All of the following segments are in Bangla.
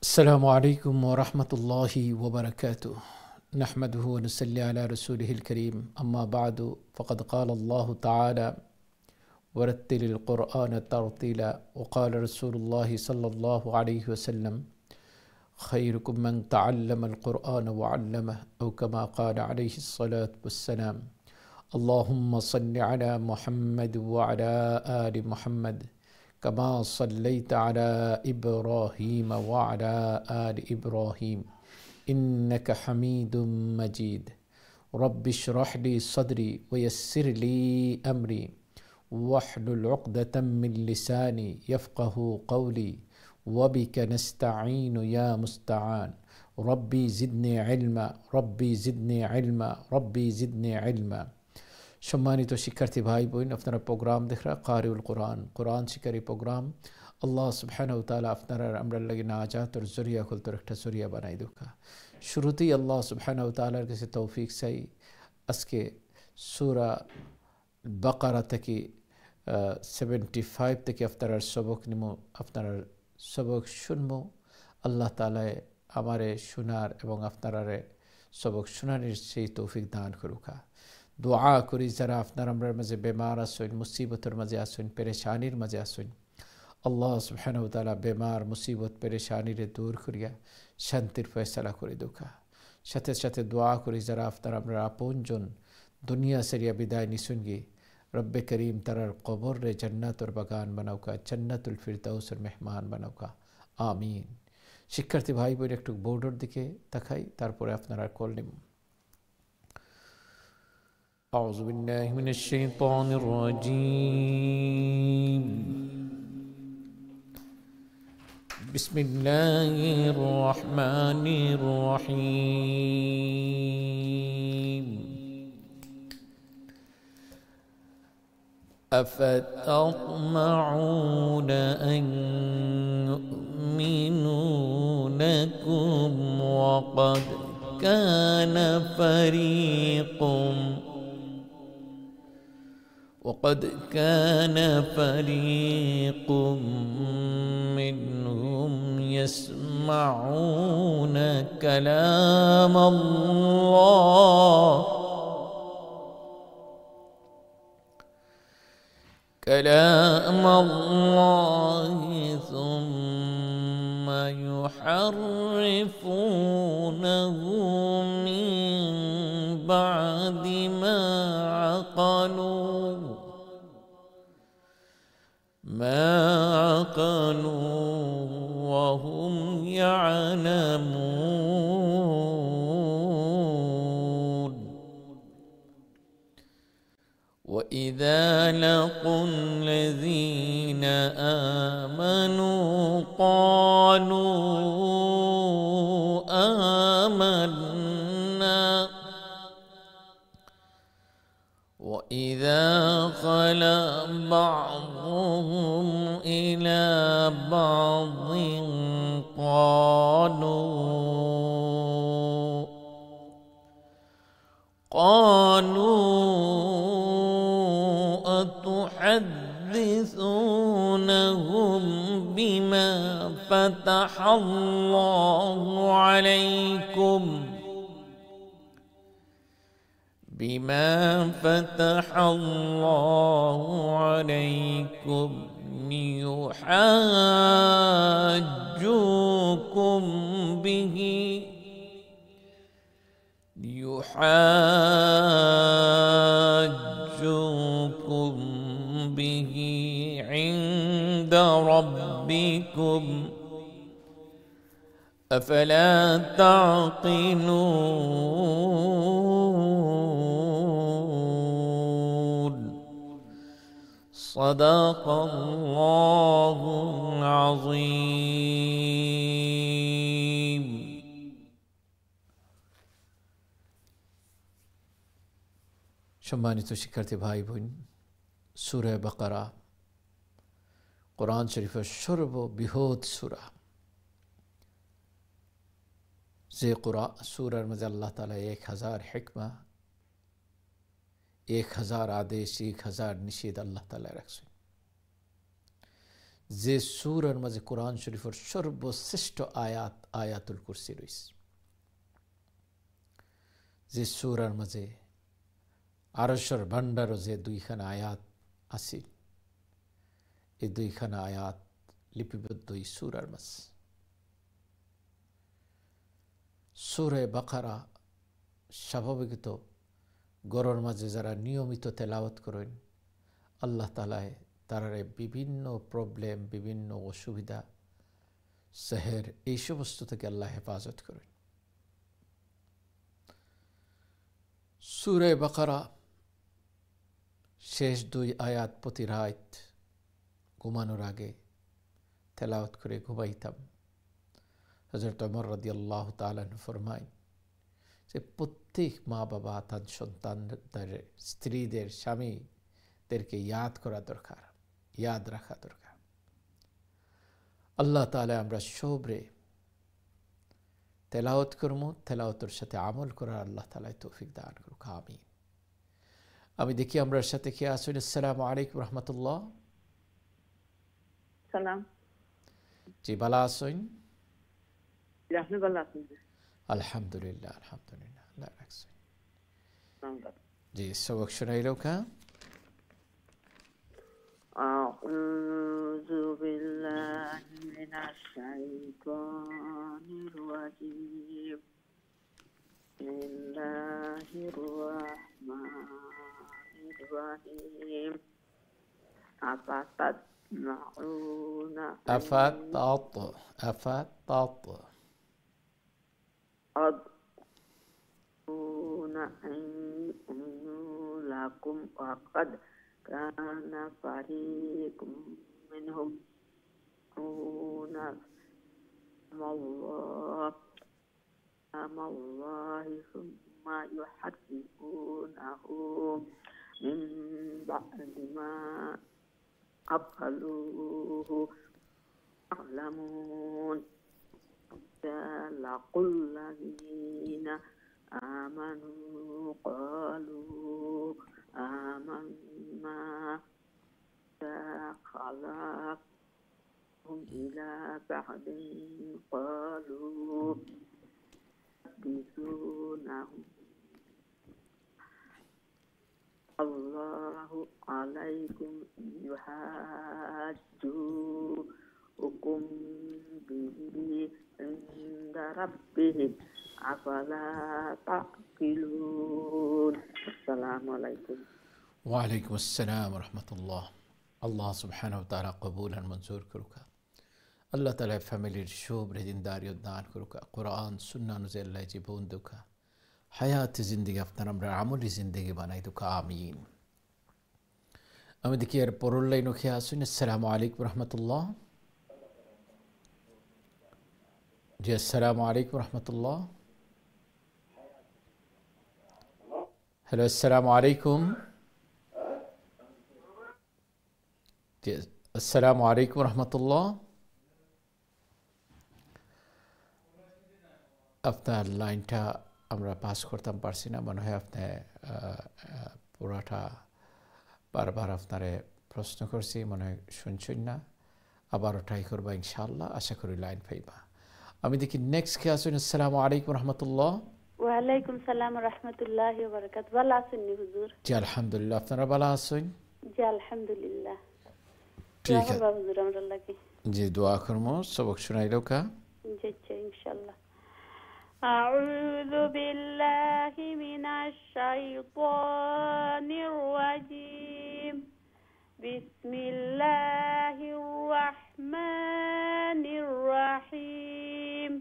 अस्सलामु अलैकुम वरहमतुल्लाहि वबरकातुह नहमदुहु व नसल्ली अला रसूलिहिल करीम अम्मा बादु फ़क़द क़ाल अल्लाहु तआला वरत्तिलिल क़ुरआन तरतीला व क़ाल रसूलुल्लाहि सल्लल्लाहु अलैहि वसल्लम खैरुकुम मन तअल्लमल क़ुरआन व अल्लमह औ कमा क़ाल अलैहिस्सलातु वस्सलाम अल्लाहुम्मा सल्लि अला मुहम्मद व अला आलि मुहम्मद कमा सल्लैत अला इब्राहीम व अला आलि इब्राहीम इन्नका हमीदुम मजीद। रब्बि इश्रह ली सदरी व यस्सिर ली अमरी वहलुल उक़दतम मिन लिसानी यफ़क़हू क़ौली वबिका नस्तईनु या मुस्तआन। रब्बी ज़िदनी इल्मा रब्बी ज़िदनी इल्मा रब्बी ज़िदनी इल्मा। सम्मानित शिक्षार्थी भाई बोन আপনারা প্রোগ্রাম দেখরা কারিউল কোরআন কোরআন শিকারী প্রোগ্রাম আল্লাহ সুবহানাহু ওয়া তাআলা আপনারা আমরা লাগি নাজাতের জরিয়া খুলতে একটা জরিয়া বানাই দুকা শুরুতেই আল্লাহ সুবহানাহু ওয়া তাআলার কাছে তৌফিক চাই। আজকে সূরা বাকারা থেকে 75 থেকে আপনারা সবক নিমো আপনারা সবক শুনবো। আল্লাহ তাআলা আমারে শোনার এবং আপনারারে সবক শোনানোর সেই তৌফিক দান করুকা। দোয়া করি যারা আপনার আমরা মাঝে বেমার আসুন, মুসিবতের মাঝে আসুন, পেরেশানির মাঝে আসুন, আল্লাহ সুবহানাহু ওয়া তাআলা বেমার মুসিবত পেরেশানিরে দূর করিয়া শান্তির ফয়সালা করে দুকা। সাথে সাথে দোয়া করি যারা আপনার আমরা আপনজন দুনিয়া সেরিয়া বিদায় নিশুনগি রব্বে করিম তারার কবর রে জান্নাতুর বাগান বানাওকা, জান্নাতুল ফিরদাউসের মেহমান বানাওকা, আমিন। শিক্ষার্থী ভাই বোন একটু বোর্ডের দিকে তাকাই, তারপরে আপনারা কল নিব। أعوذ بالله من الشيطان الرجيم بسم الله الرحمن الرحيم أفتطمعون أن يؤمنوا لكم وقد كان فريق منهم يسمعون كلام الله ثم يحرفونه من بعد ما عقلوه وهم يعلمون. وإذا لقوا الذين آمنوا قالوا آمنا وإذا خلا بعضهم إلى بعض قالوا أتحدثونهم بما فتح الله عليكم ليحاجوكم به عند ربكم أفلا تعقلون. صدق الله العظيم. সম্মানিত শিক্ষার্থী ভাই বোন, সূরা বাকারা কোরআন শরীফের সর্ববৃহৎ সূরা। যে সূরার মধ্যে আল্লাহ তাআলা 1000 হিকমা 1000 আদেশ 1000 নিষেধ আল্লাহ তাআলা রাখছেন। যে সূরার মাঝে কোরআন শরীফের সর্বশ্রেষ্ঠ আয়াত আয়াতুল কুরসি রয়েছে, যে সূরার মাঝে আরশের ভান্ডারও যে দুইখানা আয়াত আছে, এই দুইখানা আয়াত লিপিবদ্ধ এই সূরার মাঝে। সূরা বাকারা স্বাভাবিকত গরর মাঝে যারা নিয়মিত তেলাওয়াত করেন, আল্লাহ তাআলা তারারে বিভিন্ন প্রবলেম, বিভিন্ন অসুবিধা, সেহের, এই সমস্ত থেকে আল্লাহ হেফাজত করেন। সূরা বাকারা শেষ দুই আয়াত প্রতি রাত ঘুমানোর আগে তেলাওয়াত করে ঘুমাইতাম। হযরত ওমর রাদিয়াল্লাহু তাআলা ফরমায় যে প্রত্যেক মা বাবা তার সন্তানদের, স্ত্রীদের, স্বামীদেরকে ইয়াদ করা দরকার, ইয়াদ রাখা দরকার। আল্লাহ তাআলা আমরা সবরে তেলাওয়াত করব, তেলাওয়াতের সাথে আমল করার আল্লাহ তাআলা তৌফিক দান করুক, আমিন। আমি দেখি আমরা সাথে কে আছেন। আসসালামু আলাইকুম রহমতুল্লাহ। সালাম। জি, ভালো আছেন? আপনি ভালো আছেন? আলহামদুলিল্লাহ, আলহামদুলিল্লাহ, আল্লাহ রাখছেন। জি, সবক শোনাইল কা? أعوذ بالله من الشيطان الرجيم. بسم الله الرحمن الرحيم. أفتطمعون أن يؤمنوا لكم وقد كان فريق منهم يقولون الله ثم يحرفونه من بعد ما قبلوه يعلمون. لقل الذين آمنوا قالوا آمنا خلقهم إلى بعد قالوا يحدثونهم الله عليكم يحاجوكم به عند ربهم أفلا تعقلون. السلام عليكم। وعليكم السلام ورحمة الله. আল্লাহ সুবহানাহু ওয়া তাআলা কবুল আর মঞ্জুর করুক। আল্লাহ তাআলা ফ্যামিলির শুভ রিজিনদারি দান করুক। কোরআন সুন্নাহ অনুযায়ী আল্লাহ জীবন দুকা হায়াত জিন্দেগি আপনার আমরা আমলি জিন্দেগি বানাই দুকা, আমিন। আমি দেখি এর পরের লাইন ওকে আসুন। আসসালামু আলাইকুম রহমতুল্লাহ। জি, আসসালামু আলাইকুম রহমতুল্লাহ। হ্যালো, আসসালামু আলাইকুম। জি, আসসালামু আলাইকুম রহমতুল্লাহ। আপনার লাইনটা আমরা পাস করতাম পারছি না, মনে হয় আপনি পুরাটা বারবার আপনারে প্রশ্ন করছি, মনে হয় শুনছেন না। আবারও ট্রাই করবা ইনশাআল্লাহ, আশা করি লাইন পাইবা। আমি দেখি নেক্সট কে আছেন। আসসালামু আলাইকুম রহমতুল্লাহ। ওয়ালাইকুম সালাম রাহমাতুল্লাহি ওয়া বারাকাতুহু। ভালো আছেন হুজুর? জি আলহামদুলিল্লাহ, আপনারা ভালো আছেন? জি আলহামদুলিল্লাহ। ঠিক আছে হুজুর, আমরা লাগি জি দোয়া করবো। সবক শোনাইলো কা? জি ইনশাআল্লাহ। আউযু বিল্লাহি মিনাশ শাইতানির রাজীম। বিসমিল্লাহির রাহমানির রাহিম।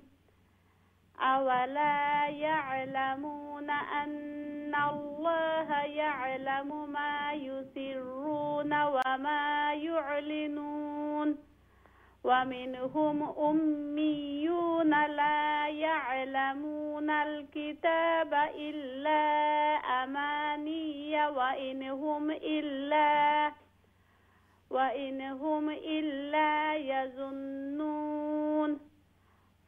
أولا يعلمون أن الله يعلم ما يسرون وما يعلنون ومنهم أميون لا يعلمون الكتاب إلا أماني وإن هم إلا يظنون.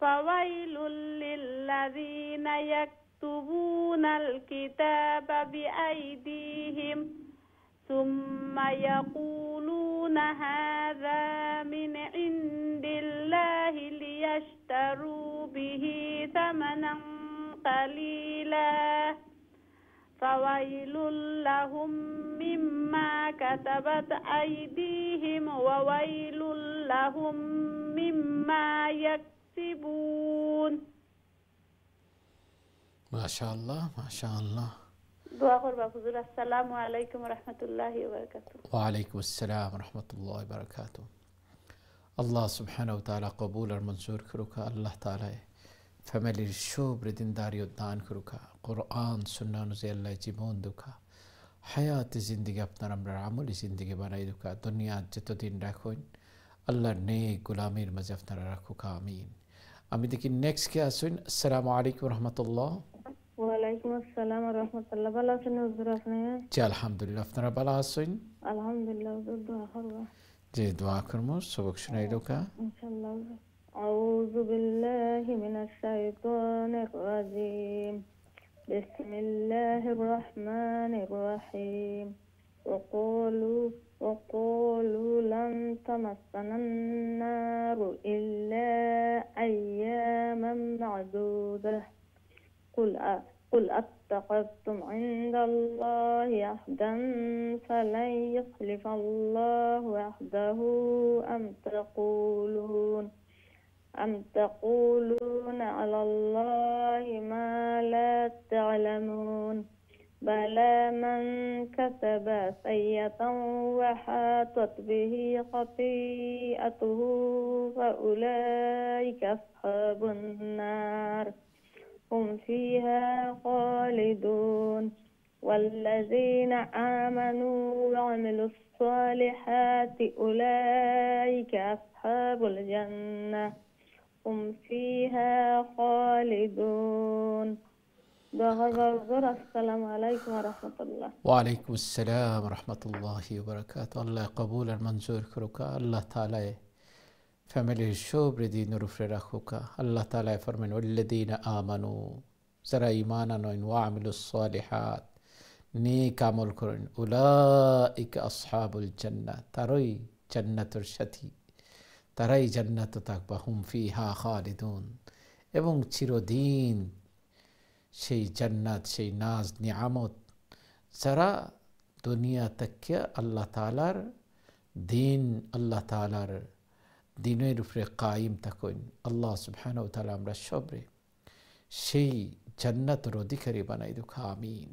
فويل للذين يكتبون الكتاب بأيديهم ثم يقولون هذا من ليشتروا به ثمنا قليلا فويل لهم مما كتبت أيديهم وويل لهم مما يكسبون ما شاء الله ما شاء الله দোয়া করবা হুজুর। আসসালামু আলাইকুম ওয়া রাহমাতুল্লাহি ওয়া বারাকাতুহু। ওয়া আলাইকুম আসসালাম ওয়া রাহমাতুল্লাহি ওয়া বারাকাতুহু। আল্লাহ সুবহানাহু ওয়া তাআলা কবুল আর মঞ্জুর করুকা। আল্লাহ তাআলা ফ্যামিলির শুভ দিনদারি দান করুকা। কোরআন সুন্নাহ অনুযায়ী আল্লাহ জীবন দুকা, হায়াতে জিন্দিগি আপনার আমরা আমলি জিন্দিগি বানাই দুকা। দুনিয়া যতদিন রাখুন আল্লাহর নেক গোলামির মাঝে আপনারা রাখুকা, আমিন। আমি দেখি নেক্সট কে আসুন। আসসালামু আলাইকুম রহমতুল্লাহ। ওয়ালাইকুম আসসালাম ওয়া রাহমাতুল্লাহ। ভালো আছেন হুজুর আপনি? জি আলহামদুলিল্লাহ, আপনারা ভালো আছেন? আলহামদুলিল্লাহ হুজুর, দোয়া করবা। জি দোয়া করবো, সবক শুনাই দুকা। ইনশাআল্লাহ। আউযু বিল্লাহি মিনাশ শাইতানির রাজীম। বিসমিল্লাহির রহমানির রহিম। وقالوا لن تمسنا النار إلا أياما معدودة قل أتخذتم عند الله عهدا فلن يخلف الله عهده أم تقولون على الله ما لا تعلمون بلى من كسب سيئة وحاطت به خطيئته فأولئك أصحاب النار هم فيها خالدون والذين آمنوا وعملوا الصالحات أولئك أصحاب الجنة هم فيها خالدون. السلام عليكم ورحمة الله. وعليكم السلام ورحمة الله وبركاته. الله قبول المنظور كروكا. الله تعالى فاميلي شوبر دين رفر رخوكا. الله تعالى فرمن والذين آمنوا زرا إيمانا وعملوا الصالحات نيك عمل كرن أولئك أصحاب الجنة تري جنة الشتي تري جنة تكبا هم فيها خالدون এবং চিরদিন সেই জান্নাত, সেই নাজ নিয়ামত যারা দুনিয়া তাকিয়া আল্লাহ তাআলার দিন, আল্লাহ তাআলার দিনের উপরে কায়েম থাকুন। আল্লাহ সুবহানাহু ওয়া তাআলা আমরা সবরে সেই জান্নাতের অধিকারী বানাই দুক, আমিন।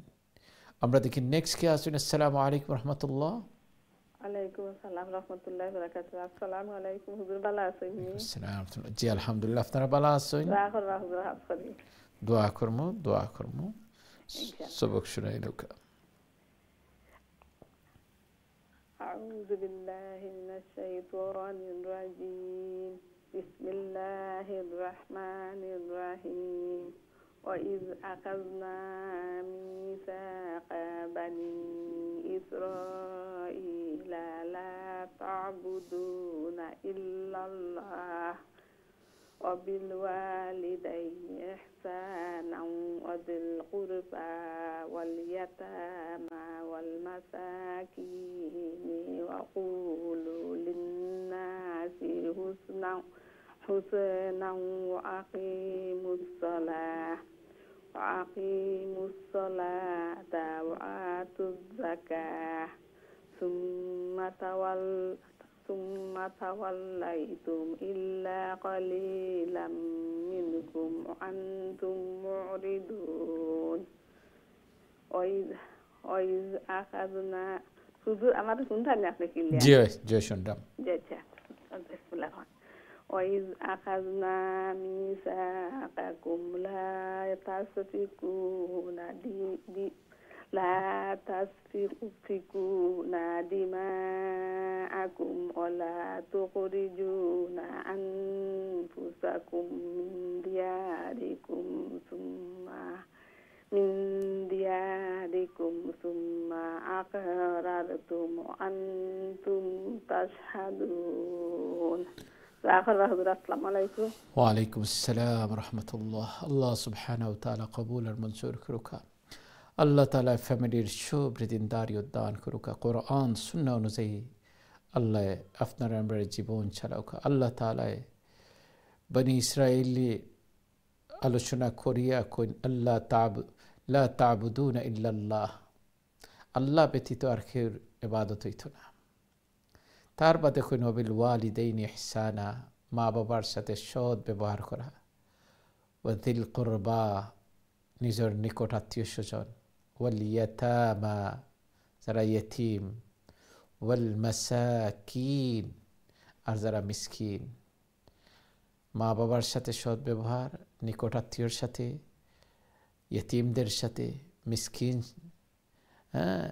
আমরা দেখি নেক্সট কে আসুন। আসসালামু আলাইকুম রহমতুল্লাহ। ওয়ালাইকুম আসসালাম রাহমাতুল্লাহি ওয়া বারাকাতুহু। আসসালামু আলাইকুম হুজুর, ভালো আছেন? আসসালাম। জি আলহামদুলিল্লাহ, আপনারা ভালো আছেন? দোয়া করবা হুজুর, হাফিজ। দোয়া করবো সবক শুনাই দুকা। أعوذ بالله من الشيطان الرجيم. بسم الله الرحمن الرحيم. وإذ أخذنا ميثاق بني إسرائيل لا تعبدون إلا الله وبالوالدين إحسانا وذي القربى واليتامى والمساكين وقولوا للناس حسنا وأقيموا الصلاة وآتوا الزكاة ثم توليتم إلا قليلا منكم وأنتم معرضون. وإذ أخذنا হুজুর আমাদের শুনতেন না আপনি ক্লিয়ার? জি শুনলাম। আচ্ছা বিসমিল্লাহ। وإذ أخذنا ميثاقكم لا تسفكون دماءكم ولا تخرجون أنفسكم من دياركم ثم أقررتم وأنتم تشهدون. السلام عليكم. وعليكم السلام ورحمة الله. الله سبحانه وتعالى قبول المنصور كروكا. আল্লাহ তাআলা ফ্যামিলির শুভ দিনদারি দান করুকা। কোরআন সুন্নাহ অনুযায়ী আল্লাহ আপনার আমরা জীবন চালাউকা। আল্লাহ তাআলা বনি ইসরায়েলি আলোচনা করিয়া কইন লা তা'বুদুনা ইল্লাল্লাহ, আল্লাহ ব্যতীত আর কেউ ইবাদত হইত না। তার বাদে কইন ওয়াবিল ওয়ালিদাইনি ইহসানা, মা বাবার সাথে সৎ ব্যবহার করা, ওয়াযিল কুরবা, নিজের নিকট আত্মীয় স্বজন, ওয়াল ইয়াতামা, যারা ইয়েতিম, ওয়াল মাসাকিন, আর যারা মিসকিন। মা বাবার সাথে সৎ ব্যবহার, নিকট আত্মীয়র সাথে, ইয়েতিমদের সাথে, মিসকিন। হ্যাঁ,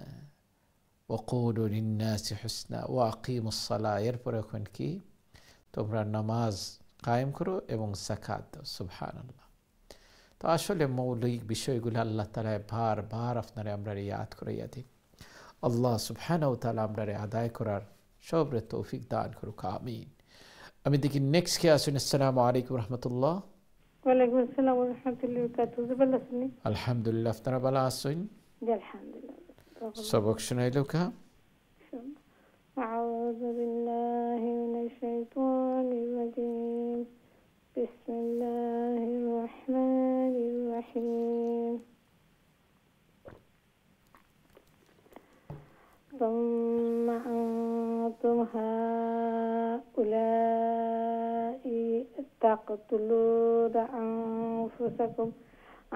ওয়াকুলু লিন্নাসি হুসনা ওয়া আকিমুস সালাহ, এরপরে এখন কি, তোমরা নামাজ কায়েম করো এবং যাকাত দাও। সুবহানাল্লাহ। তো আসলে মৌলিক বিষয়গুলো আল্লাহ তাআলা বারবার আপনারে আমরা ইয়াদ করাইয়া দিই। আল্লাহ সুবহানাহু ওয়া তাআলা আমরা আদায় করার সবরে তৌফিক দান করুক, আমিন। আমি দেখি নেক্সট কে আসুন। আসসালামু আলাইকুম রহমতুল্লাহ। ওয়ালাইকুম আসসালাম ওয়া রাহমাতুল্লাহি ওয়া বারাকাতুহু। ভালো আছেন? আলহামদুলিল্লাহ, আপনারা ভালো আছেন? জি আলহামদুলিল্লাহ। সবক শুনাইলো কা? আউযু বিল্লাহি মিনাশ শাইতানির রাজীম। বিসমিল্লাহির রাহমানির রাহিম। ثم أنتم هؤلاء تقتلون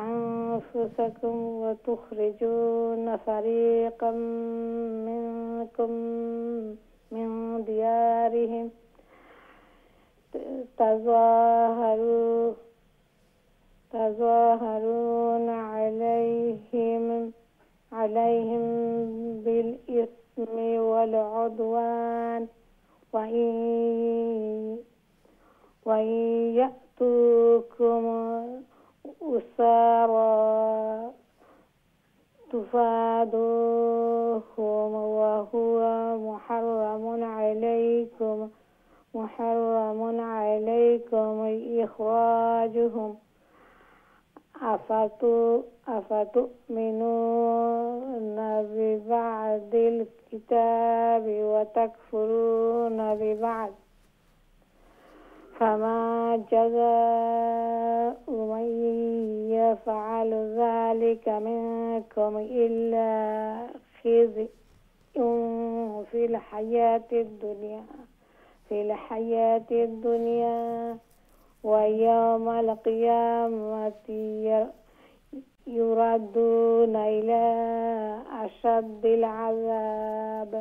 أنفسكم وتخرجون فريقا منكم من ديارهم تظاهرون عليهم بالإثم والعدوان وإن يأتوكم أسارى تفادوهم وهو محرم عليكم إخراجهم أفتؤمنون ببعض الكتاب وتكفرون ببعض فما جزاء من يفعل ذلك منكم إلا خزي في الحياة الدنيا ويوم القيامة يردون إلى أشد العذاب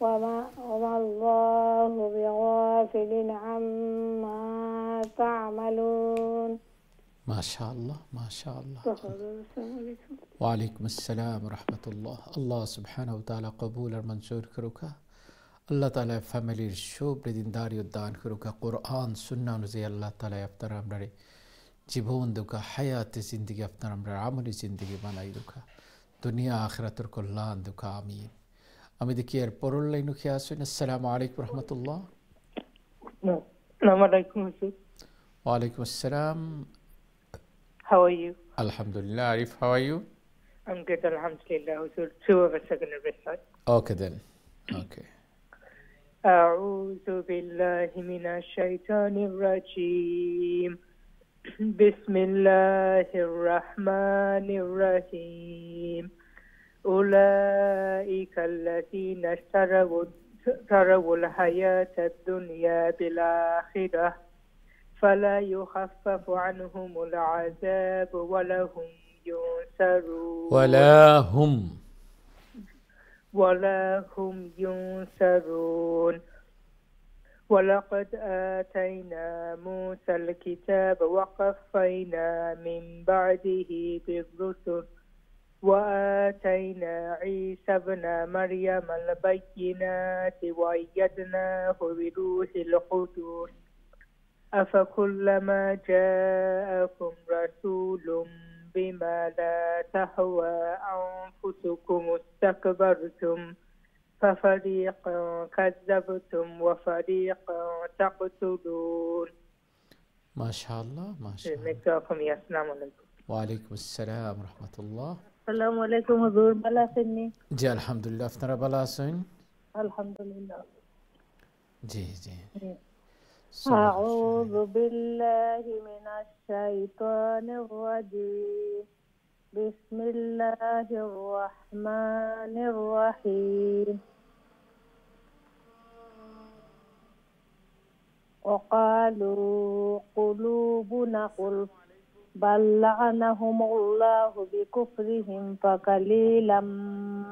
وما الله بغافل عما تعملون. ما شاء الله ما شاء الله. وعليكم السلام ورحمة الله. الله سبحانه وتعالى قبول منظور كروكا. الله تعالى فاميلير شوب দিনদারি উদ্যান করুকা। কোরআন সুন্নাহ অনুযায়ী আল্লাহ তাআলা আপনারা আমরা জীবন দুকা, হায়াতে জিন্দগি আপনারা আমরা আমলি জিন্দগি বানাই দুকা, দুনিয়া আখিরাতের কল্যাণ দুকা, আমিন। আমি দেখি এর পরের লাইন উঠে আসুন। আসসালামু আলাইকুম রহমতুল্লাহ। ওয়ালাইকুম আসসালাম। How are you? Alhamdulillah. Arif, how are you? I'm good, alhamdulillah. So, 2 of us are going to recite. Okay then. Okay. أعوذ بالله من الشيطان الرجيم. بسم الله الرحمن الرحيم. أولئك الذين اشتروا الحياة الدنيا بالآخرة فلا يخفف عنهم العذاب ولا هم ينصرون. ولقد آتينا موسى الكتاب وقفينا من بعده بالرسل وآتينا عيسى ابن مريم البينات وأيدناه بروح القدس أفكلما جاءكم رسول بما لا تهوى أنفسكم استكبرتم ففريقا كذبتم وفريقا تقتلون. ما شاء الله ما شاء الله. السلام عليكم. وعليكم السلام ورحمة الله. السلام عليكم حضور بلا سني. جي الحمد لله. افترى بلا سن. الحمد لله. جي جي. أعوذ بالله من الشيطان الرجيم بسم الله الرحمن الرحيم وقالوا قلوبنا غلف بل لعنهم الله بكفرهم فقليلا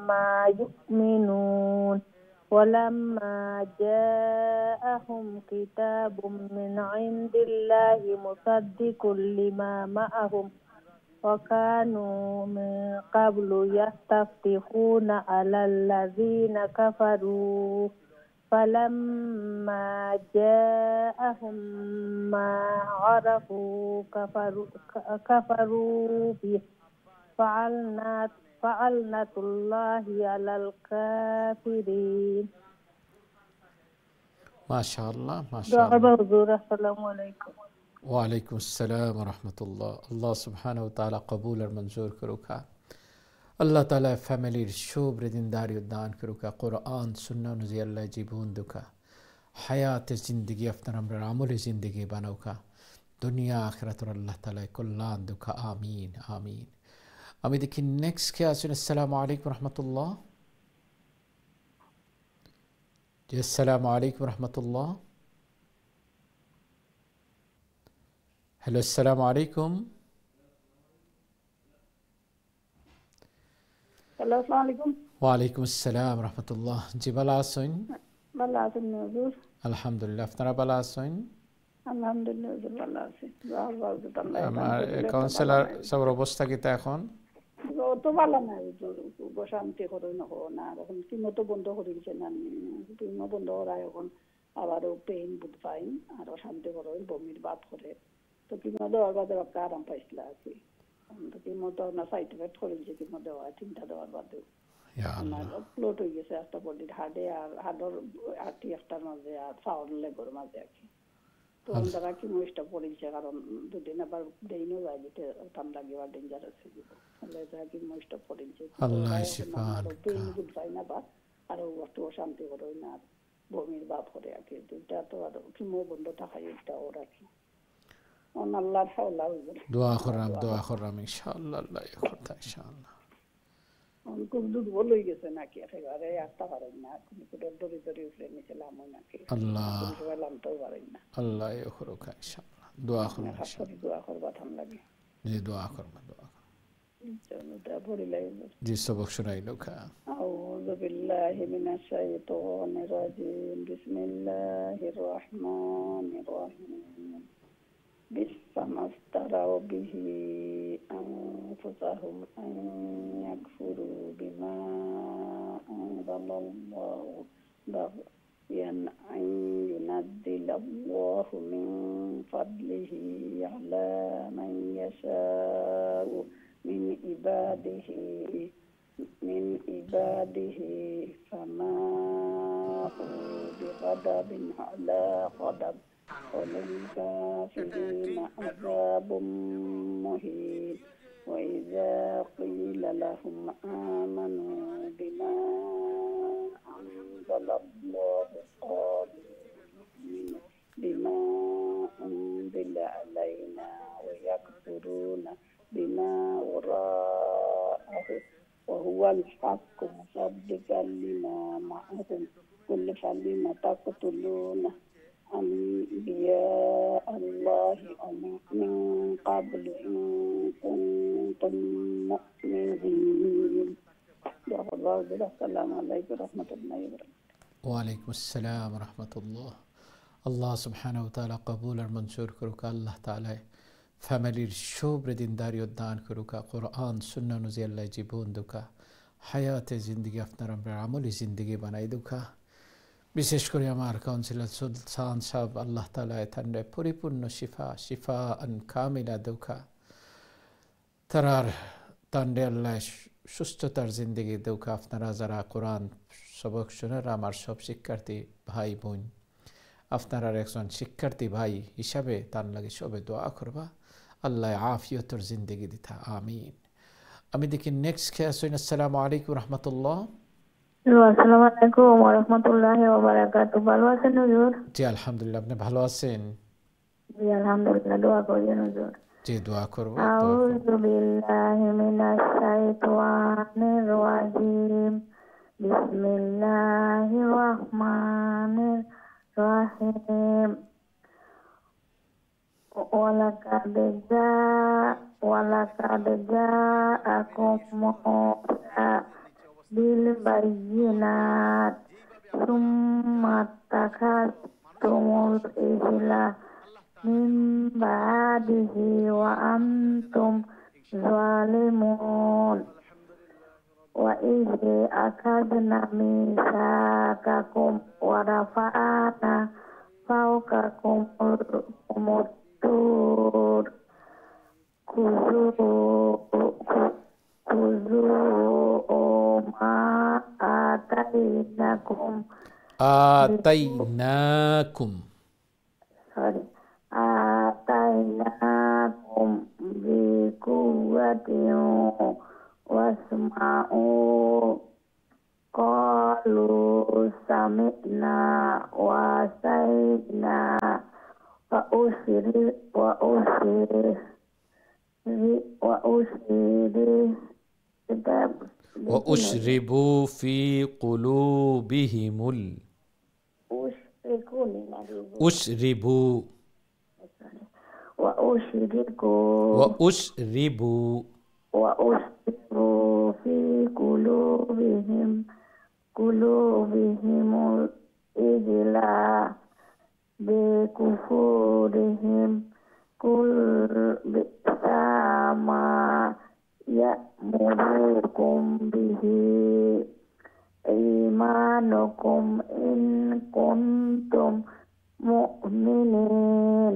ما يؤمنون ولما جاءهم كتاب من عند الله مصدق لما معهم وكانوا من قبل يستفتحون على الذين كفروا فلما جاءهم ما عرفوا كفروا به فعلنة الله على الكافرين. ما شاء الله ما شاء الله. السلام عليكم. ওয়ালাইকুম আসসালাম রহমতুল্লাহ। আল্লাহ সুবহানাহু ওয়া তাআলা কবুল আর মঞ্জুর করুকা। আল্লাহ তাআলা ফ্যামিলির শুভ দিনদারি দান করুকা। কোরআন সুন্নাহ অনুযায়ী আল্লাহ জীবন দুকা হায়াতে জিন্দগি আপনার আমরা আমলে জিন্দগি বানাউকা। দুনিয়া আখিরাতের আল্লাহ তাআলা কল্যাণ দুকা। আমিন আমিন। আমি দেখি নেক্সট কে আছেন। আসসালামু আলাইকুম রহমতুল্লাহ। জি আসসালামু আলাইকুম রহমতুল্লাহ। হ্যালো আসসালামু আলাইকুম। হ্যালো, আসসালামু আলাইকুম। ওয়ালাইকুম আসসালাম রহমতুল্লাহ। জি ভালো আছেন? ভালো আছেন হুজুর? আলহামদুলিল্লাহ। আপনারা ভালো আছেন? আলহামদুলিল্লাহ হুজুর ভালো আছি। আমার কাউন্সিলর সবার অবস্থা কিতা এখন? তো ভালো না হুজুর, শান্তি করো না এখন কিমতো বন্ধ করে দিচ্ছে না, কিমো বন্ধ করায় এখন আবারও পেইন বুধ পাইন আর শান্তি করো বমির বাদ করে তো কিমো দেওয়ার বাদে একটা আরাম পাইছিল আর কি। কিমো তো না সাইড এফেক্ট করে দিচ্ছে কিমো দেওয়া 3টা দেওয়ার বাদেও প্লট হয়ে গেছে একটা বডির হাড়ে আর হাড়ের আটি একটার মাঝে আর ফাউল লেগর মাঝে আর কি। তো তারা কি মুইসটা পড়েছে কারণ দুদিন আবার দেইনও যায় যেতে টান লাগে আর ডেঞ্জারাস হয়ে যাবে। তাহলে যারা কি মুইসটা পড়েছে আল্লাহ শিফা পেইন গুড পাই না বা আর একটু শান্তি করে না বমির বাপ করে আর কি। দুইটা তো আর কিমো বন্ধ থাকাই এটা ওর আর কি। আল্লাহর হাওলা দোয়া করলাম ইনশাআল্লাহ আল্লাহ করতে ইনশাআল্লাহ। খুব দুর্বল হয়ে গেছে নাকি একেবারে আসতে পারেন না, দড়ি দড়ি উঠে নিয়েছিলাম নাকি আল্লাহ লামতেও পারেন না। আল্লাহ করুকা ইনশাআল্লাহ। দোয়া করুন ইনশাআল্লাহ। দোয়া করবা থাম লাগে। জি দোয়া করবা জি সবক শুনাইলো খা। আউযু বিল্লাহি মিনাশ শাইতানির রাজিম। বিসমিল্লাহির রহমানির রহিম। বিসমাস্তারাউ বিহি أنفسهم أن يكفروا بما أنزل الله بغيا أن ينزل الله من فضله على من يشاء من عباده فباءوا بغضب على غضب وللكافرين عذاب مهين. وإذا قيل لهم آمنوا بما أنزل الله قالوا نؤمن بما أنزل علينا ويكفرون بما وراءه وهو الحق مصدقا لما معهم قل فلم تقتلون أنبياء الله من قبل إن كنتم مؤمنين. السلام عليكم ورحمة الله وبركاته. ওয়ালাইকুম আসসালাম রহমতুল্লাহ। আল্লাহ সুবহানাহু ওয়া তাআলা কবুল আর মঞ্জুর করুকা। আল্লাহ তাআলা ফ্যামিলির শুভ দিনদারি দান করুকা। কোরআন সুন্নাহ অনুযায়ী আল্লাহ জীবন দুকা হায়াতে জিন্দগি আপনার আমরা আমলি জিন্দগি বানাই দুকা। বিশেষ করে আমার কাউন্সিলর সুলতান সাহেব আল্লাহ তাআলা তান্ডে পরিপূর্ণ শিফা আন কামিলা দুকা তারার তান্ডে আল্লাহ সুস্থতার জিন্দগি দুকা। আপনারা যারা কোরআন সবক শুনার আমার সব শিক্ষার্থী ভাই বোন, আপনারা একজন শিক্ষার্থী ভাই হিসাবে তার লাগে সবে দোয়া করবা আল্লাহ আফিয়তর জিন্দগি দিতা। আমিন। আমি দেখি নেক্সট খেয়ে আসেন। আসসালামু আলাইকুম রহমতুল্লাহ। আসসালামু আলাইকুম ওয়া রাহমাতুল্লাহি ওয়া বারাকাতুহু। ভালো আছেন হুজুর? জি আলহামদুলিল্লাহ, আপনি ভালো আছেন? জি আলহামদুলিল্লাহ, দোয়া করবেন হুজুর। জি দোয়া করব। আউযু বিল্লাহি মিনাশ শাইতানির রাজিম। বিসমিল্লাহির রহমানির রহিম। ওয়ালাকাদ জাআকুম মূসা বিল বায়িনাত সুম্মা তাখাযতুমুল ইজলা মিন বাদিহি ওয়া আনতুম যালিমুন। ওয়া ইয আখাযনা মিসাকাকুম ওয়া রাফা'না ফাওকাকুমুত তুর খুযু মা আতাইনাকুম আতাইনাকুম আতাইনাকুম বিকুওয়াতিন ওয়াসমাউ। ক্বালু সামি'না ওয়া আসাইনা ওয়া উশরিবু ফি কুলুবিহিমুল উশরিবু উশরিবু ফি কুলুবিহিমুল ইজলা বিকুফুরিহিম। কুল বি'সা মা ইয়া'মুরুকুম বিহি ঈমানুকুম ইন কুনতুম মুমিনিন।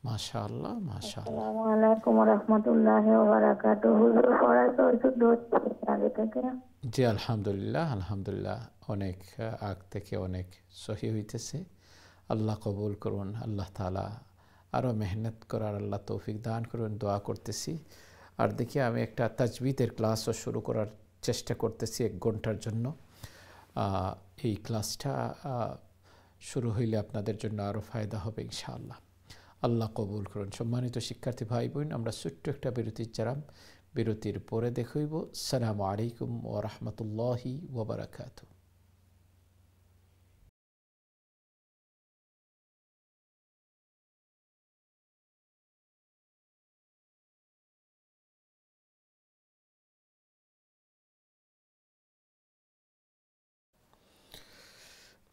মাশাআল্লাহ মাশাআল্লাহ। আসসালামু আলাইকুম ওয়া রাহমাতুল্লাহি ওয়া বারাকাতুহু। হুজুর পড়ায় তো ওষুধ হচ্ছে আগে থেকে? জি আলহামদুলিল্লাহ আলহামদুলিল্লাহ, অনেক আগ থেকে অনেক সহি হইতেছে। আল্লাহ কবুল করুন, আল্লাহ তাআলা আরও মেহনত করার আল্লাহ তৌফিক দান করুন, দোয়া করতেছি। আর দেখি আমি একটা তাজবিদের ক্লাসও শুরু করার চেষ্টা করতেছি 1 ঘন্টার জন্য। এই ক্লাসটা শুরু হইলে আপনাদের জন্য আরও ফায়দা হবে ইনশাআল্লাহ। আল্লাহ কবুল করুন। সম্মানিত শিক্ষার্থী ভাই বোন, আমরা ছোট্ট একটা বিরতির জারাম, বিরতির পরে দেখইব। আসসালামু আলাইকুম ওয়া রাহমাতুল্লাহি ওয়া বারাকাতুহু।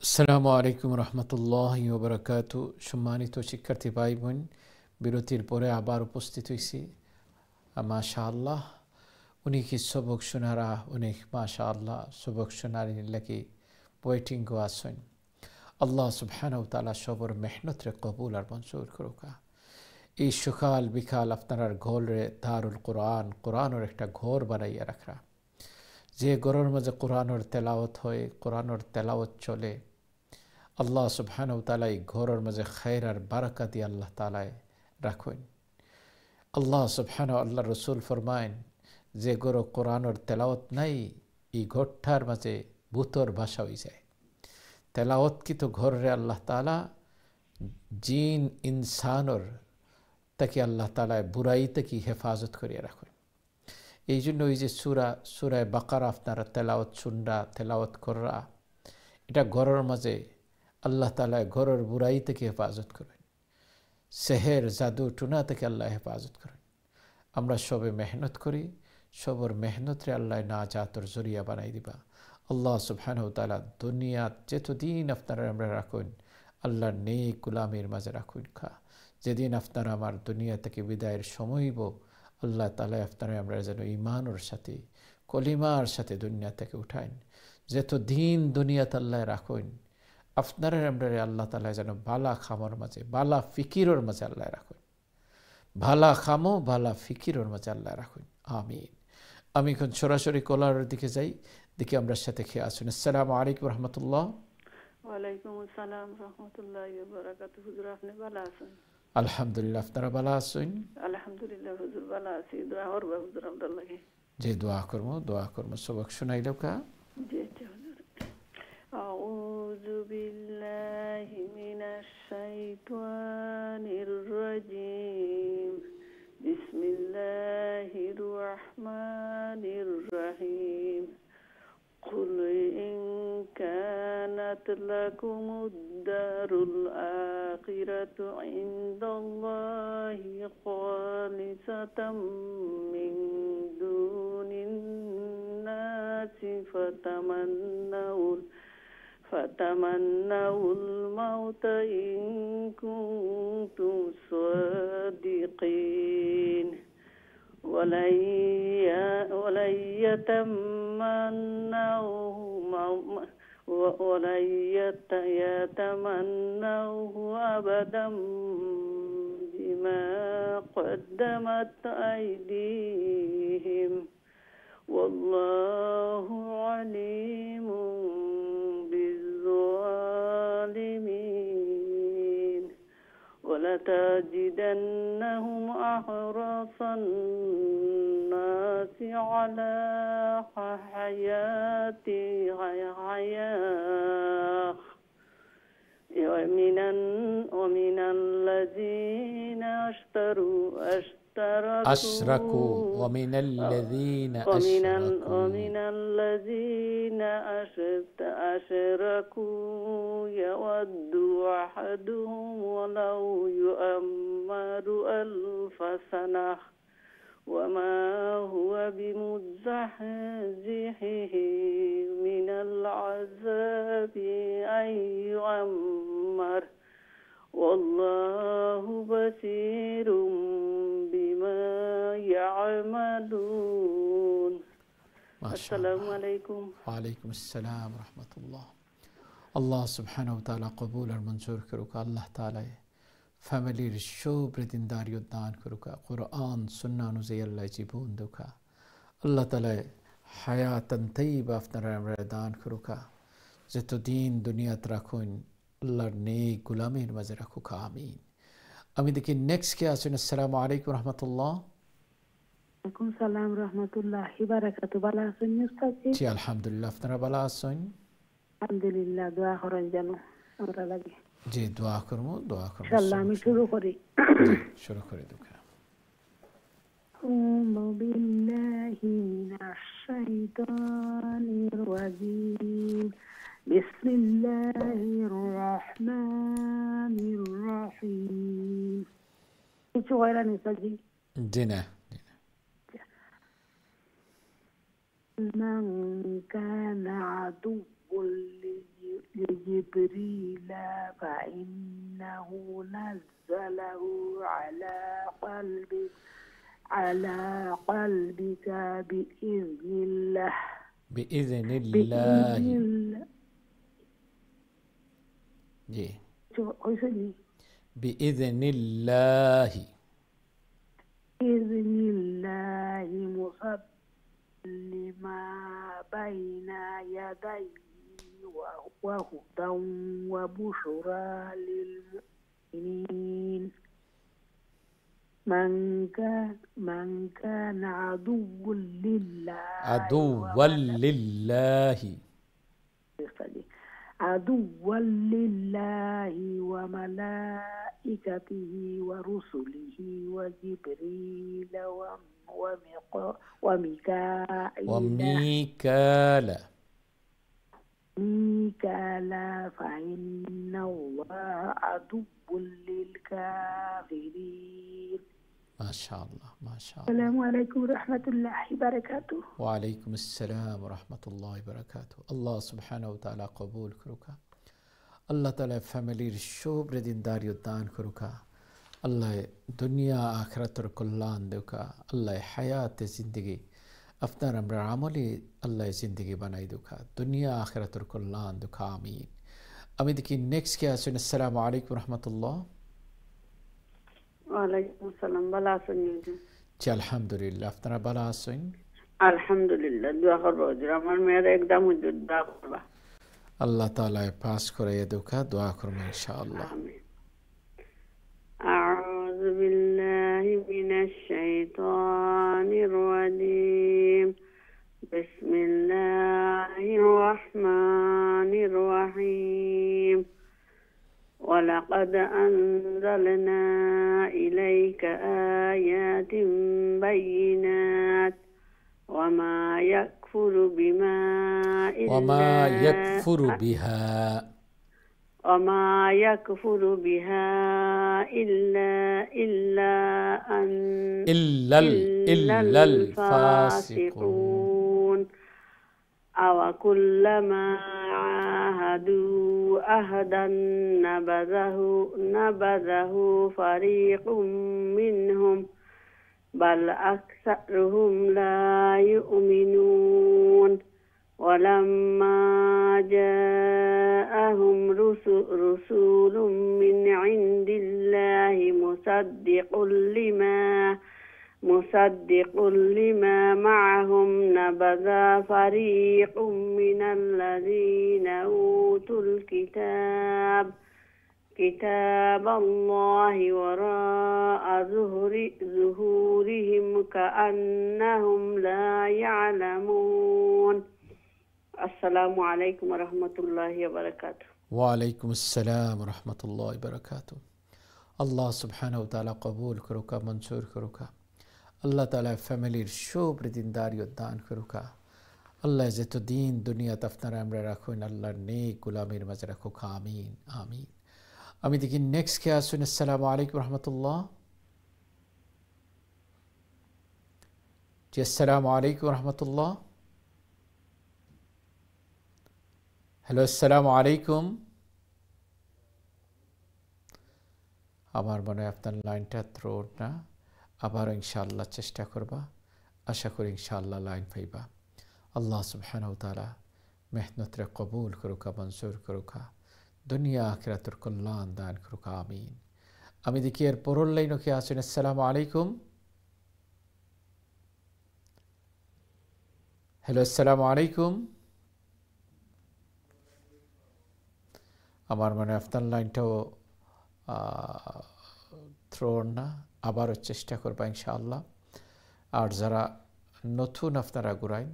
আসসালামু আলাইকুম রহমতুল্লাহি ওয়া বারাকাতুহু। সম্মানিত শিক্ষার্থী ভাই বোন, বিরতির পরে আবার উপস্থিত হয়েছি। মাশাআল্লাহ, অনেক সবক শোনারা, অনেক মাশাআল্লাহ সবক শোনারি লাগি ওয়েটিং গো আসেন। আল্লাহ সুবহানাহু ওয়া তাআলা সবর মেহনত রে কবুল আর মঞ্জুর করুকা। এই সকাল বিকাল আপনার ঘরে দারুল কোরআন, কোরআনের একটা ঘর বানাইয়া রাখা, যে ঘরের মাঝে কোরআনের তেলাওয়াত হয়, কোরআনের তেলাওয়াত চলে। আল্লাহ সুবহানাহু ওয়া তাআলা এই ঘরের মাঝে খায়র আর বারাকা দিয়ে আল্লাহ তাআলায় রাখেন। আল্লাহ সুবহানাহু আল্লাহ রসুল ফরমায়েন, যে ঘর কোরআনের তেলাওয়াত নাই, এই ঘরটার মাঝে ভূতর বাসা হয়ে যায়। তেলাওয়াত কি তো ঘরে আল্লাহ তাআলা জিন ইনসানর তাকে আল্লাহ তাআলা বুরাই থেকে হেফাজত করিয়া রাখেন। এই জন্য ওই যে সূরা বাকারা আপনারা তেলাওয়াত শুনরা, তেলাওয়াত কররা, এটা ঘরের মাঝে আল্লাহ তাআলা ঘরের বুরাই থেকে হেফাজত করেন, সেহের জাদু টুনা থেকে আল্লাহ হেফাজত করেন। আমরা সবে মেহনত করি, সবর মেহনতরে আল্লাহ না জাতর জরিয়া বানাই দিবা। আল্লাহ সুবহানাহু ওয়া তাআলা দুনিয়া যতদিন আপনারা আমরা রাখুন, আল্লাহর নেক গোলামের মাঝে রাখুন খা। যেদিন আপনারা আমার দুনিয়া থেকে বিদায়ের সময়ব, আল্লাহ তাআলা আপনারা আমরা যেন ঈমানের সাথে কলিমার সাথে দুনিয়া থেকে উঠাইন। যতদিন দুনিয়াতে আল্লাহ রাখুন, আপনারা আমরা আল্লাহ তাআলা যেন বালা খামর মাঝে, বালা ফিকিরের মাঝে আল্লাহ রাখুন। ভালা খামো ভালা ফিকিরের মাঝে আল্লাহ রাখুন, আমিন। আমি এখন সরাসরি কলারের দিকে যাই, দেখি আমরা সাথে খেয়ে আসুন। আসসালামু আলাইকুম রহমতুল্লাহ। ওয়ালাইকুম আসসালাম রহমতুল্লাহি ওয়া বারাকাতুহু। হুজুর আপনি ভালো আছেন? আলহামদুলিল্লাহ, আপনারা ভালো আছেন? আলহামদুলিল্লাহ হুজুর ভালো আছি। দোয়া করবা হুজুর আপনার লাগে। যে দোয়া করবো সবক শোনাইল কা। জি জি হুজুর। أعوذ بالله من الشيطان الرجيم بسم الله الرحمن الرحيم قل إن كانت لكم الدار الآخرة عند الله خالصة من دون الناس فتمنوا الموت إن كنتم صادقين ولن يتمنوه أبدا بما قدمت أيديهم والله عليم بالظالمين ولتجدنهم أحرص الناس على حياة ومن الذين أشركوا ومن الذين أشركوا يود أحدهم ولو يؤمر 1000 سنة وما هو بمزحزحه من العذاب أن يعمر والله بصير بما يعملون. السلام عليكم. وعليكم السلام ورحمة الله. Allah subhanahu wa ta'ala قبول المنظور كروك الله تعالى فاميلير شوبر دینداری دان کروکا قرآن سنة نزي الله جيبون دوكا الله تعالى حياة طيبة افتر دان کروکا زتو دين دنیا تراكون الله نيك غلامين مزركوكا آمين. أمي دكي next كي أسون السلام عليكم ورحمة الله. عليكم السلام ورحمة الله وبركاته. بلا أسون يستاذ جي الحمد لله افتر بلا أسون. الحمد لله دعا خرج جنو أمر لغي جي دعا كرمو إن شاء الله من شروع قري شروع قري دوكا. أعوذ بالله من الشيطان الرجيم بسم الله الرحمن الرحيم. شو غير نسجي دينا من كان عدو لجبريل فإنه نزله على قلبك بإذن الله بإذن الله جي بإذن الله مصدق لما بين يديه وهدى وبشرى للمؤمنين. من كان عدوا لله وملائكته ورسله وجبريل وميكال فإن الله عدو للكافرين. ما شاء الله ما شاء الله. السلام عليكم ورحمة الله وبركاته. وعليكم السلام ورحمة الله وبركاته. الله سبحانه وتعالى قبول كروكا الله تعالى فاميلير شوبر دینداری دان كروكا الله دنیا آخرت كلان دوكا الله حياة زندگی افتر امر عملی الله زندگی بنائی دوكا دنیا آخرت كلان دوكا آمين. أمي دكي next كي أسون السلام عليكم ورحمة الله. وعليكم السلام. بلا سنين جي الحمد لله افتر بلا سن الحمد لله دعا خروج رمان मेरा एकदम वजूद दعا करवा الله تعالى पास करे دوكا دعا كرم إن شاء الله. أعوذ بالله من الشيطان الرجيم بسم الله الرحمن الرحيم ولقد أنزلنا إليك آيات بينات وما يكفر بها إلا الفاسقون أو كلما عاهدوا أهدا نبذه فريق منهم بل أكثرهم لا يؤمنون ولما جاءهم رسول من عند الله مصدق لما معهم نبذ فريق من الذين أوتوا كتاب الله وراء ظهورهم كأنهم لا يعلمون. السلام عليكم ورحمة الله وبركاته. وعليكم السلام ورحمة الله وبركاته. আল্লাহ সুবহানাহু ওয়া তাআলা কবুল করুকা, মঞ্জুর করুকা। আল্লাহ তাআলা ফ্যামিলির সুবৃদ্ধিদারিয়ত দান করুকা। আল্লাহ যতদিন দুনিয়াতে আপনারা আমরা রাখুন, আল্লাহর নেক গোলামের মাঝে রাখুক। আমিন আমিন। আমি দেখি নেক্সট কে আসুন। আসসালামু আলাইকুম রহমতুল্লাহ। জি আসসালামু আলাইকুম রহমতুল্লাহ। হ্যালো আসসালামু আলাইকুম। আমার মনে হয় আপনার লাইনটা থ্রো না, আবার ইনশাআল্লাহ চেষ্টা করবা। আশা করি ইনশাআল্লাহ লাইন পাইবা। আল্লাহ সুবহানাহু ওয়া তাআলা মেহনতরে কবুল করুকা, মঞ্জুর করুকা, দুনিয়া আখিরাতের কল্যাণ দান করুকা। আমিন। আমি দেখি এর পরের লাইনও কে আছেন। আসসালামু আলাইকুম। হ্যালো আসসালামু আলাইকুম। আমার মনে আপনার লাইনটাও থ্রো না, আবারও চেষ্টা করবা ইনশাআল্লাহ। আর যারা নতুন আপনারা ঘুরাইন,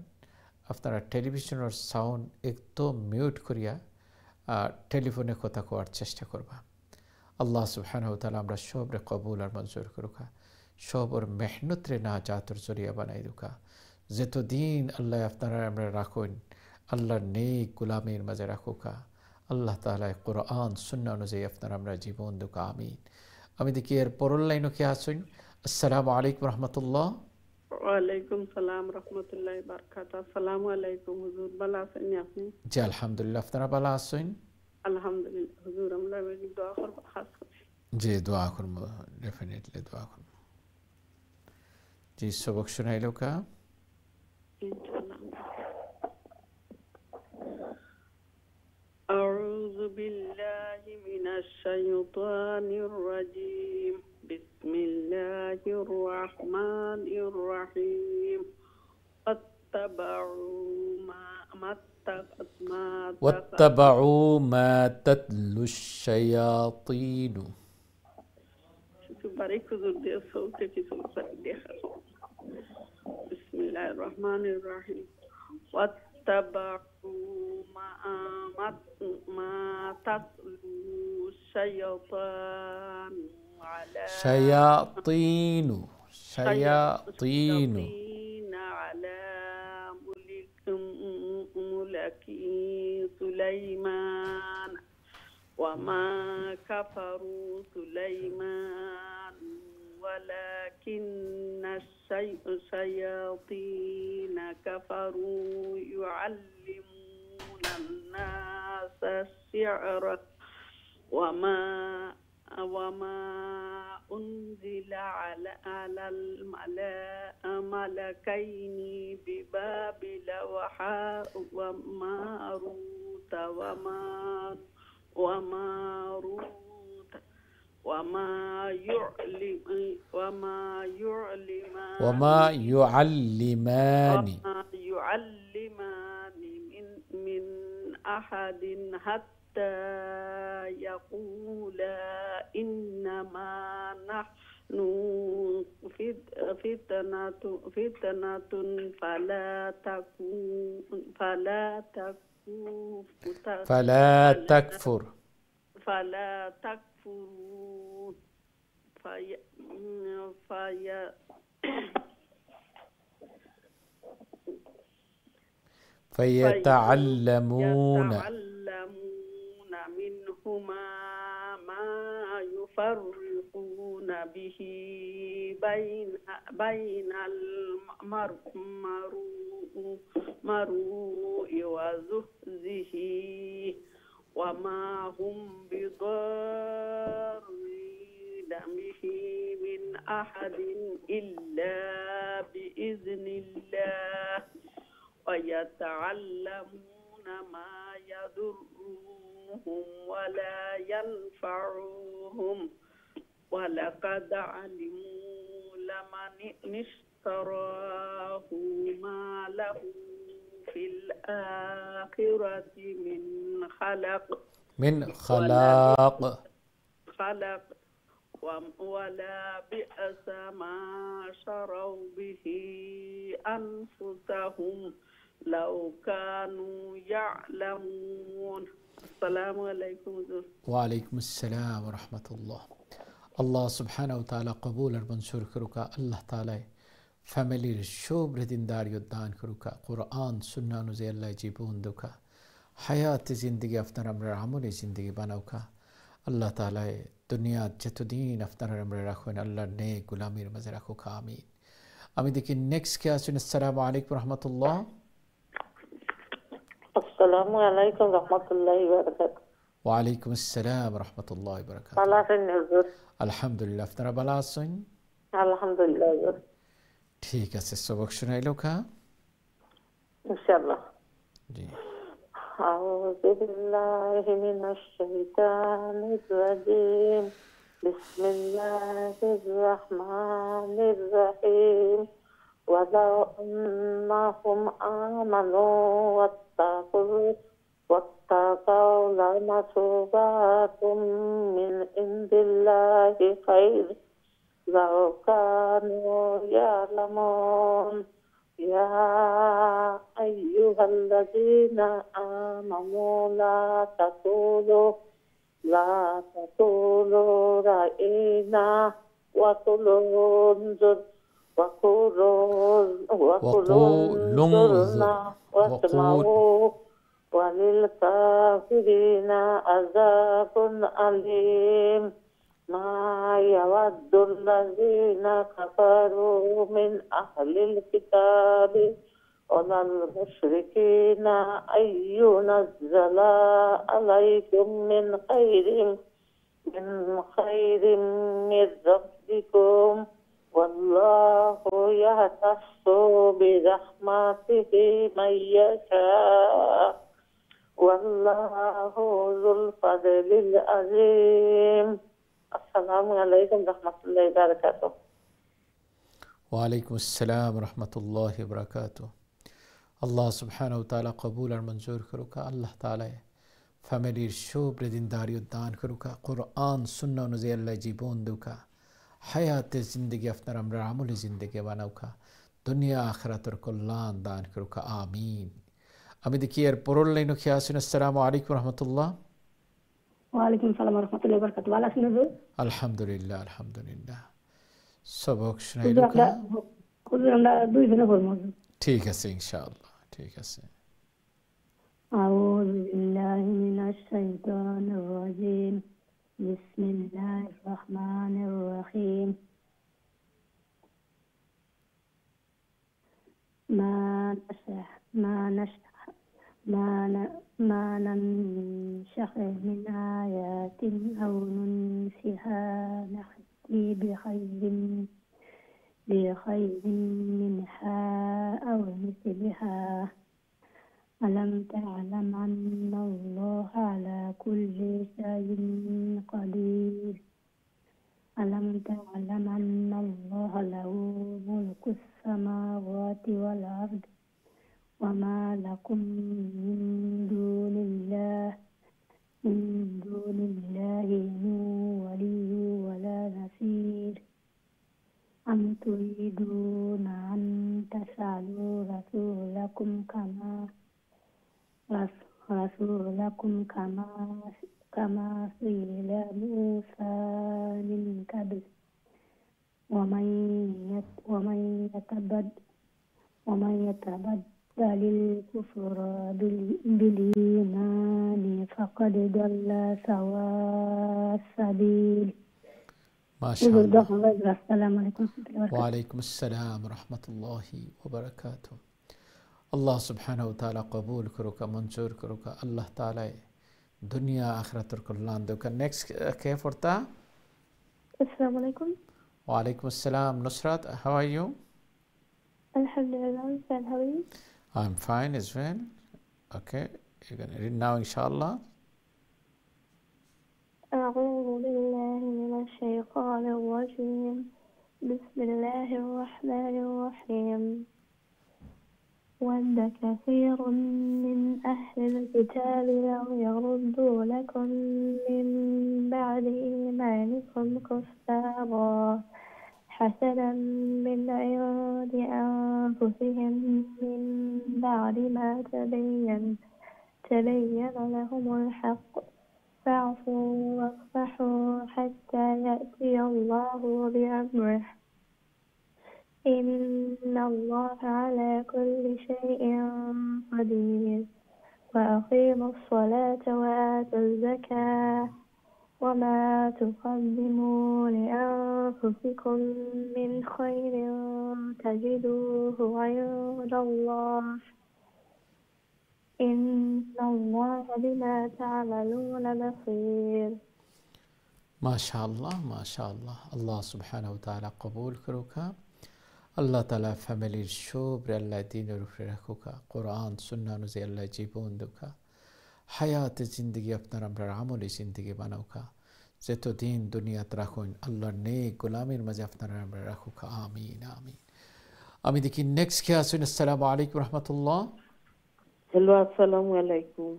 আপনারা টেলিভিশনের সাউন্ড একদম মিউট করিয়া টেলিফোনে কথা কোয়ার চেষ্টা করবা। আল্লাহ সুবহানাহু ওয়া তাআলা আমরা সবরে কবুল আর মঞ্জুর করুকা, সবর মেহনতরে না জাতর জরিয়া বানাই দুকা। যতদিন আল্লাহ আপনারা আমরা রাখুন, আল্লাহর নেক গোলামের মাঝে রাখুকা। আল্লাহ তাআলা কোরআন সুন্নাহ অনুযায়ী আপনারা আমরা জীবন দুকা। আমিন। আমি দেখি এর পরের লাইনও কে আসুন। আসসালামু আলাইকুম রহমতুল্লাহ। ওয়ালাইকুম সালাম রহমতুল্লাহি বারাকাতুহু। আসসালামু আলাইকুম হুজুর, ভালো আছেন আপনি? জি আলহামদুলিল্লাহ, আপনারা ভালো আছেন? আলহামদুলিল্লাহ হুজুর, আমরা দোয়া করব খাস করে। জি দোয়া করব, ডেফিনেটলি দোয়া করব। জি সবক শোনাইলো কা ইনশাআল্লাহ। أعوذ بالله من الشيطان الرجيم. بسم الله الرحمن الرحيم. واتبعوا ما تتلو الشياطين. بسم الله الرحمن الرحيم. واتبعوا ما تتلو الشياطين على ملك سليمان وما كفروا سليمان ولكن الشياطين كفروا يعلمون الناس السحر وما أنزل على الملكين ببابل وماروت وما يعلمان من أحد حتى يقولا إنما نحن فتنة فلا تكفر يكفرون في فيتعلمون يتعلمون منهما ما يفرقون به بين المرء وزوجه وما هم بضارين به من أحد إلا بإذن الله ويتعلمون ما يضرهم ولا ينفعهم ولقد علموا لمن اشتراه ما له في الآخرة من خلاق ولا بئس ما شروا به أنفسهم لو كانوا يعلمون. السلام عليكم. وعليكم السلام ورحمة الله. আল্লাহ সুবহানাহু ওয়া তাআলা কবুল আর মঞ্জুর করুকা। আল্লাহ তাআলা ফ্যামিলির শুভ্র দিনদারি দান করুকা। কুরআন সুন্নাহ অনুযায়ী আল্লাহ জীবন দুকা হায়াত জিন্দগি আপনারা আমরা আমলে জিন্দগি বানাউকা। আল্লাহ তাআলা দুনিয়া যতদিন আপনারা আমরা রাখুন আল্লাহর নেক গোলামির মাঝে রাখুকা। আমিন। আমি দেখি নেক্সট কে আছেন। আসসালামু আলাইকুম রহমতুল্লাহ। আসসালামু আলাইকুম রহমতুল্লাহি ওয়া বারাকাতুহু। ওয়ালাইকুম আসসালাম রহমতুল্লাহ ওয়া বারাকাতুহু। ভালো আছেন হুজুর? আলহামদুলিল্লাহ। আপনারা ভালো আছেন? আলহামদুলিল্লাহ হুজুর। ঠিক আছে, সবক শোনাইলো কা ইনশাআল্লাহ। জি। আউযু বিল্লাহি মিনাশ শাইতানির রাজীম। বিসমিল্লাহির রাহমানির রাহিম। ওয়ালাউ আন্নাহুম আমানু واتقوا لمثوبات من عند الله خير لو كانوا يعلمون. يا أيها الذين آمنوا لا تقولوا رأينا وقولوا انظرنا واسمعوا وللكافرين عذاب أليم. ما يود الذين كفروا من أهل الكتاب ولا المشركين أن ينزل عليكم من خير من ربكم والله يختص برحمته من يشاء والله ذو الفضل العظيم. السلام عليكم ورحمة الله وبركاته. وعليكم السلام ورحمة الله وبركاته. আল্লাহ সুবহানাহু ওয়া তাআলা কবুল আর মঞ্জুর করুকা। আল্লাহ তাআলা ফ্যামিলির শুভ্র দিনদারি দান করুকা। কুরআন সুন্নাহ অনুযায়ী আল্লাহ জীবন দুকা হায়াতে জিন্দগি আপনারা আমরা আমলে জিন্দগি বানাউকা। দুনিয়া আখিরাতের কল্যাণ দান করুকা। আমিন। আমি দেখি এর পরের লাইনে কি আছেন। আসসালামু আলাইকুম রহমতুল্লাহ। ওয়ালাইকুম সালাম ওয়া রাহমাতুল্লাহি ওয়া বারাকাতুহু। ভালো আছেন হুজুর? আলহামদুলিল্লাহ আলহামদুলিল্লাহ। সবক শোনাইলো কা হুজুর? আমরা দুইজনে পড়বো। ঠিক আছে ইনশাআল্লাহ। ঠিক আছে। আউযু বিল্লাহি মিনাশ শাইতানির রাজীম। বিসমিল্লাহির রহমানির রহিম। ما ننسخ من آيات أو ننسها نأتي بخير منها أو مثلها. ألم تعلم أن الله على كل شيء قدير. ألم تعلم أن الله له ملك السماوات والأرض وما لكم من دون الله من ولي ولا نصير. أم تريدون أن تسألوا رسولكم كما كما قيل موسى من قبل ومن يتبدل الكفر بالإيمان فقد ضل سواء السبيل. ما شاء الله. السلام عليكم ورحمة الله وبركاته. وعليكم السلام ورحمة الله وبركاته. Allah subhanahu wa ta'ala qabul karuka, manzur karuka. Allah ta'ala dunya akhiratur kullan duka. Next ke forta? Assalamu alaikum. Wa alaikum assalam. Nusrat, how are you? Alhamdulillah, I'm fine. How are you? I'm fine as well. Okay, you're going to read now inshallah. أعوذ بالله من الشيطان الرجيم. بسم الله الرحمن الرحيم. ود كثير من أهل الكتاب لو يردونكم من بعد إيمانكم كفارا حسنا من عند أنفسهم من بعد ما تبين لهم الحق فاعفوا واصفحوا حتى يأتي الله بأمره إن الله على كل شيء قدير. وأقيموا الصلاة وآتوا الزكاة وما تقدموا لأنفسكم من خير تجدوه عند الله إن الله بما تعملون بصير. ما شاء الله ما شاء الله. Allah subhanahu wa ta'ala qabul karuka. Allah ta'ala family shobre Allah dinur upre rakhuka. Quran sunnah অনুযায়ী Allah জীবন দুকা। হায়াতে জিন্দগি আপনার আমরা আমলে জিন্দগি বানাউকা। যতদিন দুনিয়াত রাখুন আল্লাহর নেক গোলামের মাঝে আপনারা আমরা রাখুকা। আমিন আমিন। আমি দেখি নেক্সট কে আসুন। আসসালামু আলাইকুম রাহমাতুল্লাহ। হ্যালো, আসসালামু আলাইকুম।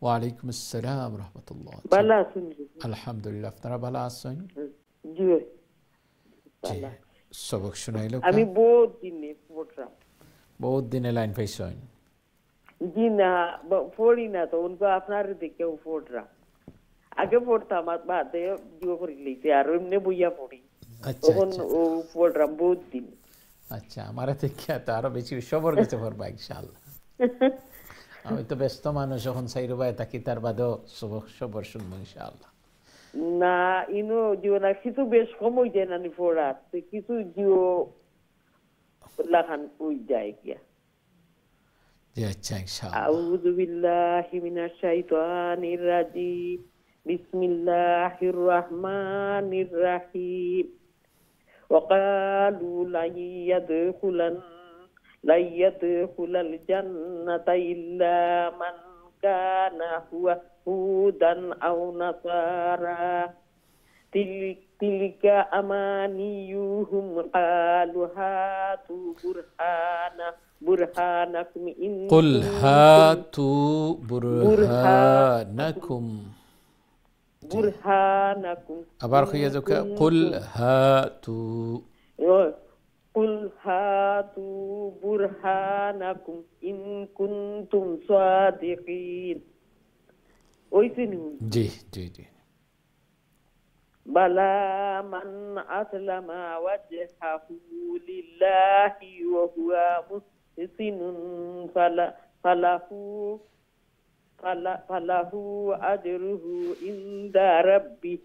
ওয়া আলাইকুম আসসালাম রাহমাতুল্লাহ। ভালো আছেন? আলহামদুলিল্লাহ, আপনারা ভালো আছেন? জি জি। সবক শুনাইলো। আমি বহুত দিনে পড়লাম, বহুত দিনে লাইন পাইছেন? জি না, পড়ি না তো উনকো আপনার দেখেও পড়লাম। আগে পড়তাম, বাদে জিও করে লইছে আর এমনি বইয়া পড়ি। আচ্ছা তখন ও পড়লাম বহুত দিন। আচ্ছা, আমার থেকে তো আরো বেশি সবর গেছে পড়বা ইনশাআল্লাহ। আমি তো ব্যস্ত মানুষ, যখন সাইরুবাই থাকি তার বাদেও সবর শুনবো ইনশাআল্লাহ। না ইনো জিও না, কিছু বেশ কম হয়ে যায় না পড়ার, কিছু জিও লাখান ওই যায় গিয়া। জি আচ্ছা ইনশাআল্লাহ। আউযু বিল্লাহি মিনাশ শাইতানির রাজিম। বিসমিল্লাহির রহমানির রহিম। وقالوا لن يدخل الجنة إلا من كان هودا أو نصارى تلك أمانيهم قالوا هاتوا برهانكم إن قل هاتوا برهانكم আবার কইয়া যাক قل هاتوا برهانكم إن كنتم صادقين. জি জি জি। بلى من أسلم وجهه لله وهو محسن فله أجره عند ربه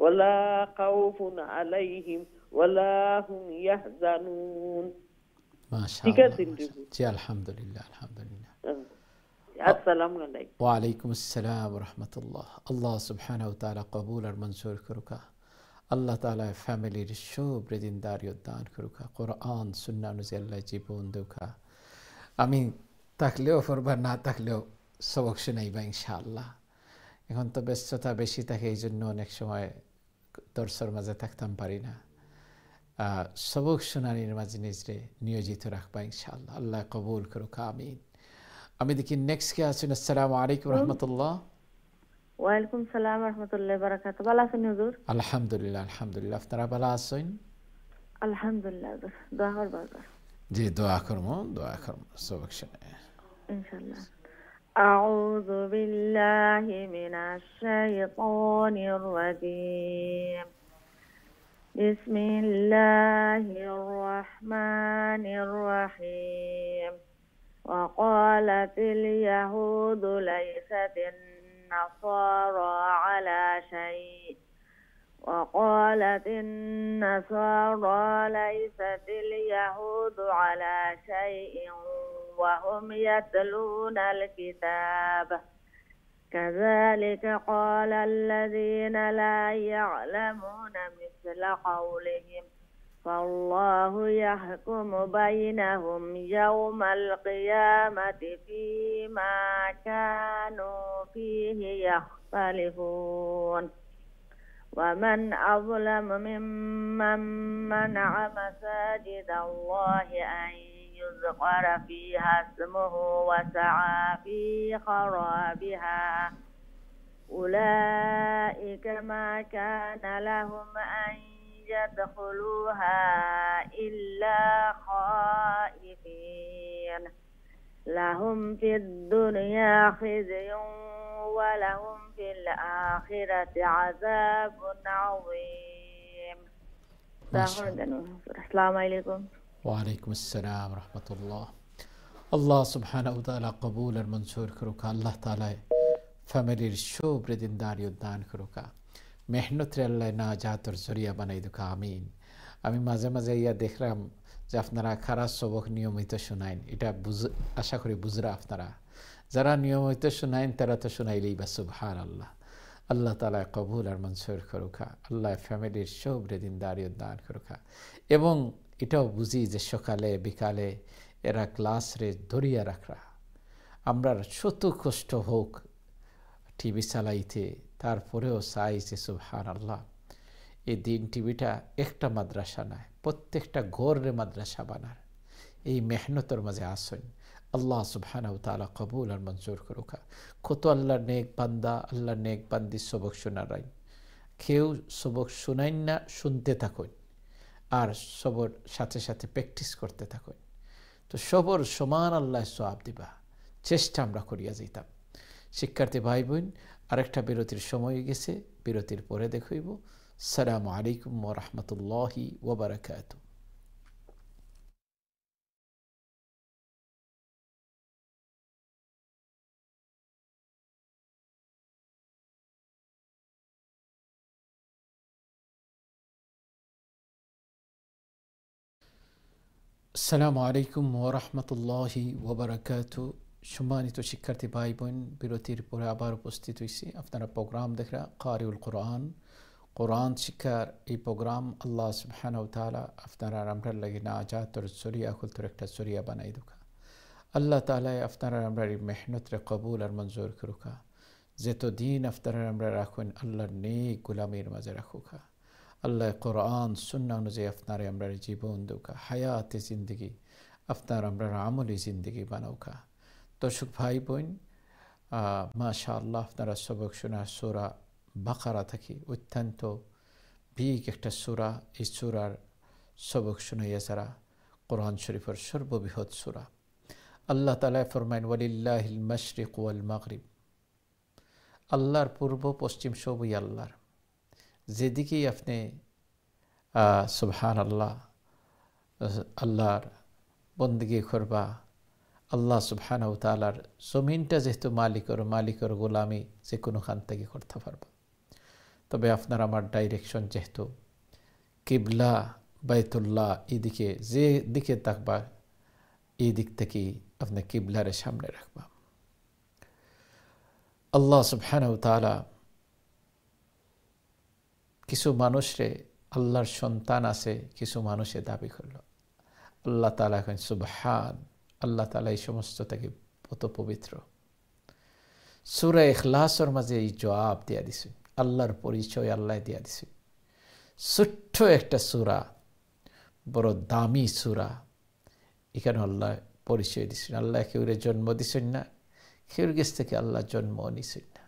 ولا خوف عليهم ولا هم يحزنون. ما شاء الله. জি আলহামদুলিল্লাহ আলহামদুলিল্লাহ। আসসালামু আলাইকুম। ওয়া আলাইকুম আসসালাম ওয়া রাহমাতুল্লাহ। আল্লাহ সুবহানাহু ওয়া তাআলা কবুল আর মঞ্জুর করুকা। আল্লাহ তাআলা ফ্যামিলির সব দিনদারিয়ত দান করুকা। কোরআন সুন্নাহ অনুযায়ী আল্লাহ জীবন দুকা। আমি থাকলেও পড়বা, না থাকলেও সবক শুনাইবা ইনশাআল্লাহ। এখন তো ব্যস্ততা বেশি থাকে, এই জন্য অনেক সময় দর্শর মাঝে থাকতাম পারি না। সবক শুনানির মাঝে নিজরে নিয়োজিত রাখবা ইনশাআল্লাহ। আল্লাহ কবুল করুক আমিন। আমি দেখি নেক্সট কে আছেন। আসসালামু আলাইকুম রাহমাতুল্লাহ। ওয়া আলাইকুম সালাম ওয়া রাহমাতুল্লাহি ওয়া বারাকাতুহু। ভালো আছেন হুজুর? আলহামদুলিল্লাহ আলহামদুলিল্লাহ। আপনারা ভালো আছেন? আলহামদুলিল্লাহ। দোয়া করবা। জি দোয়া করব সবক শুনে ইনশাআল্লাহ। أعوذ بالله من الشيطان الرجيم بسم الله الرحمن الرحيم وقالت اليهود ليست النصارى على شيء وقالت النصارى ليست اليهود على شيء وهم يتلون الكتاب كذلك قال الذين لا يعلمون مثل قولهم فالله يحكم بينهم يوم القيامة فيما كانوا فيه يختلفون ومن أظلم ممن منع مساجد الله أن يذكر فيها اسمه وسعى في خرابها أولئك ما كان لهم أن يدخلوها إلا خائفين لهم في الدنيا خزي ولهم في الآخرة عذاب عظيم. السلام عليكم. ওয়ালাইকুম আসসালাম রহমতুল্লাহ। আল্লাহ সুবহানাহু ওয়া তাআলা কবুল আর মঞ্জুর করুক। আল্লাহ তাআলা ফ্যামিলির শুভ্র দিনদারি উদ্যান করুক। মেহনত রে আল্লাহ নাজাতর জরিয়া বানাই দুক। আমিন। আমি মাঝে মাঝে ইয়া দেখলাম যে আপনারা খারাপ সবক নিয়মিত শোনাইন, এটা আশা করি বুঝরা আপনারা যারা নিয়মিত শোনাইন তারা তো শোনাইলেই বা সুবহানাল্লাহ। আল্লাহ তাআলা কবুল আর মঞ্জুর করুক। আল্লাহ ফ্যামিলির শুভ্র দিনদারি উদ্যান করুক। এবং এটাও বুঝি যে সকালে বিকালে এরা ক্লাসরে ধরিয়া রাখরা, আমরা শত কষ্ট হোক টিভি চালাইতে, তারপরেও চাই যে সুবহানাল্লাহ এই দিন টিভিটা একটা মাদ্রাসা নয়, প্রত্যেকটা ঘরে মাদ্রাসা বানার এই মেহনতের মাঝে আসেন। আল্লাহ সুবহানাহু ওয়া তাআলা কবুল আর মঞ্জুর করুক। কত আল্লাহর নেক বান্দা, আল্লাহর নেক বান্দি সবক শোনারাই, কেউ সবক শুনাইন না, শুনতে থাকুন আর সবর সাথে সাথে প্র্যাকটিস করতে থাকুন, তো সবর সমান আল্লাহ সওয়াব দিবা। চেষ্টা আমরা করিয়া যেতাম। শিক্ষার্থী ভাই বোন, আরেকটা বিরতির সময় গেছে, বিরতির পরে দেখইব। আসসালামু আলাইকুম ওয়া রাহমাতুল্লাহি ওয়া বারাকাতুহু। আসসালামু আলাইকুম ওয়া রাহমাতুল্লাহি ওয়া বারাকাতুহু। সম্মানিত শিক্ষার্থী ভাই বোন, বিরতির পরে আবার উপস্থিত হয়েছি। আপনারা প্রোগ্রাম দেখরা কারিউল কোরআন, কোরআন শিক্ষার এই প্রোগ্রাম আল্লাহ সুবহানাহু ওয়া তাআলা আপনারা আমরা লাগে নাজাতর জরিয়া খুলতর একটা জরিয়া বানাই দুকা। আল্লাহ তাআলা আপনারা আমরা এই মেহনতরে কবুল আর মঞ্জুর করুকা। যত দিন আপনারা আমরা রাখুন আল্লাহর নেক গোলামির মাঝে রাখুকা। আল্লাহ কোরআন সুন্নাহ অনুযায়ী আপনারা আমরা জীবন দুকা, হায়াতে জিন্দগি আপনার আমরা আমলি জিন্দগি বানাউকা। দর্শক ভাই বোন, মাশাআল্লাহ আপনারা সবক শোনা সূরা বাকারা থেকে অত্যন্ত বিগ একটা সূরা। এই সূরার সবক শুনাইয়া যারা কোরআন শরীফের সর্ববৃহৎ সূরা। আল্লাহ তাআলা ফরমায়েন ওয়ালিল্লাহিল মাশরিক ওয়াল মাগরিব, আল্লাহর পূর্ব পশ্চিম সবই আল্লাহর। যেদিকেই আপনি সুবহানাল্লাহ আল্লাহর বন্দেগী করবা, আল্লাহ সুবহানাহু ওয়া তাআলার জমিনটা যেহেতু মালিকের গোলামি যে কোনো খান থেকে করতে পারবা। তবে আপনার আমার ডাইরেকশন যেহেতু কিবলা বাইতুল্লাহ, এদিকে যে দিকে তাকবা এই দিক থেকেই আপনি কিবলারে সামনে রাখবা। আল্লাহ সুবহানাহু ওয়া তাআলা কিছু মানুষরে আল্লাহর সন্তান আছে, কিছু মানুষে দাবি করল। আল্লাহ তাআলা এখন সুবহান, আল্লাহ তাআলা এই সমস্ত থেকে কত পবিত্র। সূরা ইখলাসের মাঝে এই জবাব দিয়া দিছে, আল্লাহর পরিচয় আল্লাহ দিয়া দিছে। ছোট্ট একটা সূরা, বড় দামি সূরা। এখানে আল্লাহ পরিচয় দিছেন। আল্লাহ কেউরে জন্ম দিছেন না, কেউর কাছ থেকে আল্লাহ জন্ম নিছেন না।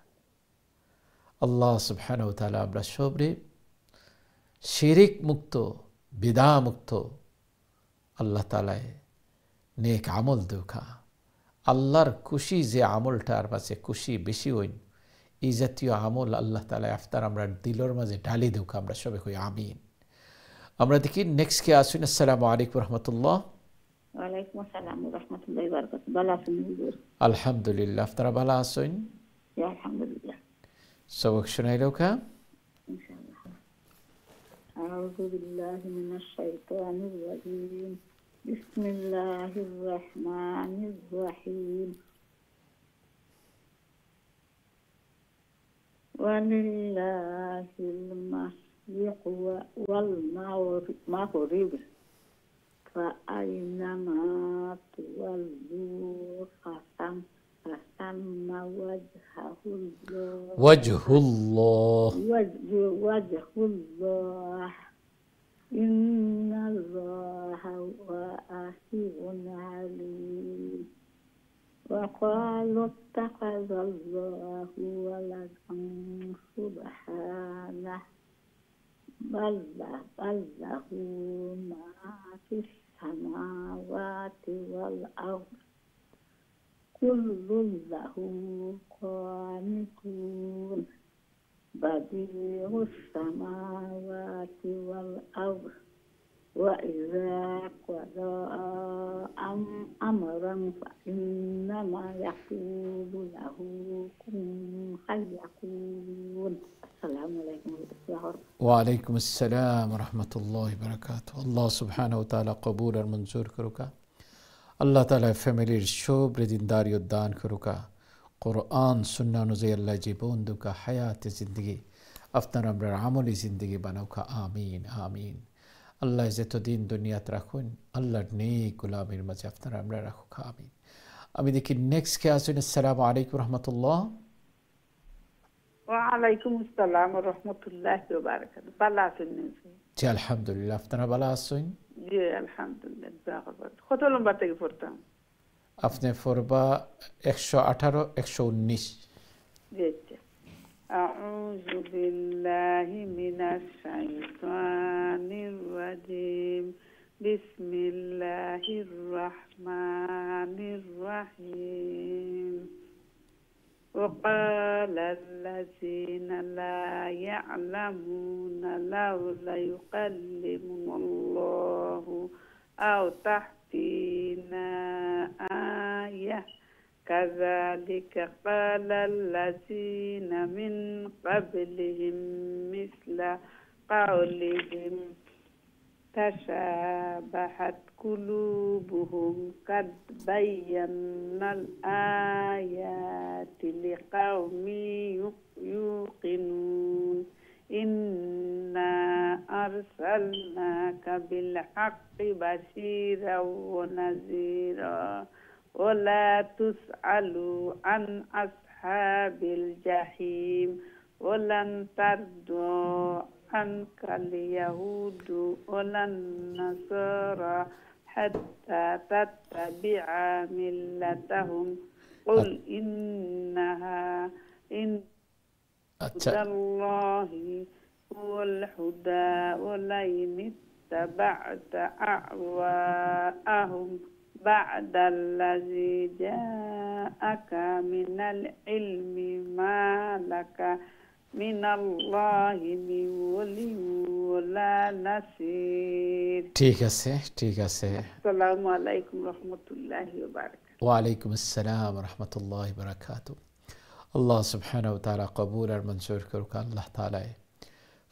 আল্লাহ সুবহানাহু ওয়া তাআলা আমরা সবরে শিরিক মুক্ত, বিদা মুক্ত আল্লাহ তাআলা নেক আমল দুখা। আল্লাহর খুশি যে আমলটার মাঝে খুশি বেশি হইন এই জাতীয় আমল আল্লাহ তাআলা ইফতার আমরা দিলর মাঝে ঢালি দেউক আমরা সবাই কই আমিন। আমরা দেখি নেক্সট কে আসুন। আসসালামু আলাইকুম রহমতুল্লাহ। ওয়ালাইকুম আসসালাম ওয়া রাহমাতুল্লাহি ওয়া বারাকাতুহু। ভালো আছেন হুজুর? আলহামদুলিল্লাহ, আপনারা ভালো আছেন? জি আলহামদুলিল্লাহ। সবক শোনাইলো কা? ইনশাআল্লাহ। আউযু বিল্লাহি মিনাশ শাইতানির রাজীম। বিসমিল্লাহির রাহমানির রাহিম। ওয়ালিল্লাহিল মাশরিকু ওয়াল মাগরিব فأينما تولوا فثم وجه الله وجه الله إن الله واسع عليم. وقالوا اتخذ الله ولدا سبحانه بل له ما في السماوات والأرض كل له قانتون. بديع السماوات والأرض وإذا قضى أمرا فإنما يقول له كن فيكون. السلام عليكم ورحمة الله. ওয়ালাইকুম আসসালাম রহমতুল্লাহ বরকাত। আল্লাহ সুবহানাহু ওয়া তাআলা কবুল আর মঞ্জুর করুকা। আল্লাহ তাআলা ফ্যামিলির সবরে দিনদারি দান করুকা। কোরআন সুন্নাহ অনুযায়ী আল্লাহ জীবন দুকা হায়াতে জিন্দগি আপনার আমরা আমলি জিন্দগি বানাউকা। আমিন আমিন। আল্লাহ যতদিন দুনিয়াত রাখুন আল্লাহর নেক গোলামের মাঝে আপনারা আমরা রাখুকা। আমিন। আমি দেখি নেক্সট কে আসুন। আসসালামু আলাইকুম রহমতুল্লাহ। ওয়ালাইকুম আসসালাম ওয়া রাহমাতুল্লাহি ওয়া বারাকাতুহু। ভালো আছেন? জি আলহামদুলিল্লাহ, আপনারা ভালো আছেন? জি আলহামদুলিল্লাহ। কত লম্বা থেকে পড়তাম? আপনি পড়বা 118 119। জি জি। আউযু বিল্লাহি মিনাশ শাইতানির রাজীম। বিসমিল্লাহির রাহমানির রাহিম। وقال الذين لا يعلمون لولا يكلمنا الله أو تأتينا آية كذلك قال الذين من قبلهم مثل قولهم تشابهت قلوبهم قد بينا الآيات لقوم يوقنون إنا أرسلناك بالحق بشيرا ونذيرا ولا تسألوا عن أصحاب الجحيم ولن ترضى عنك اليهود ولا النصارى حتى تتبع ملتهم قل إنها إن هدى الله هو الهدى ولئن اتبعت أهواءهم بعد الذي جاءك من العلم ما لك من الله من ولي ولا نصير. ঠিক আছে ঠিক আছে। আসসালামু আলাইকুম রহমতুল্লাহি ওয়া বারাকাতুহু। ওয়ালাইকুম আসসালাম রহমতুল্লাহি ওয়া বারাকাতুহু। আল্লাহ সুবহানাহু ওয়া তাআলা কবুল আর মঞ্জুর করুকা। আল্লাহ তাআলা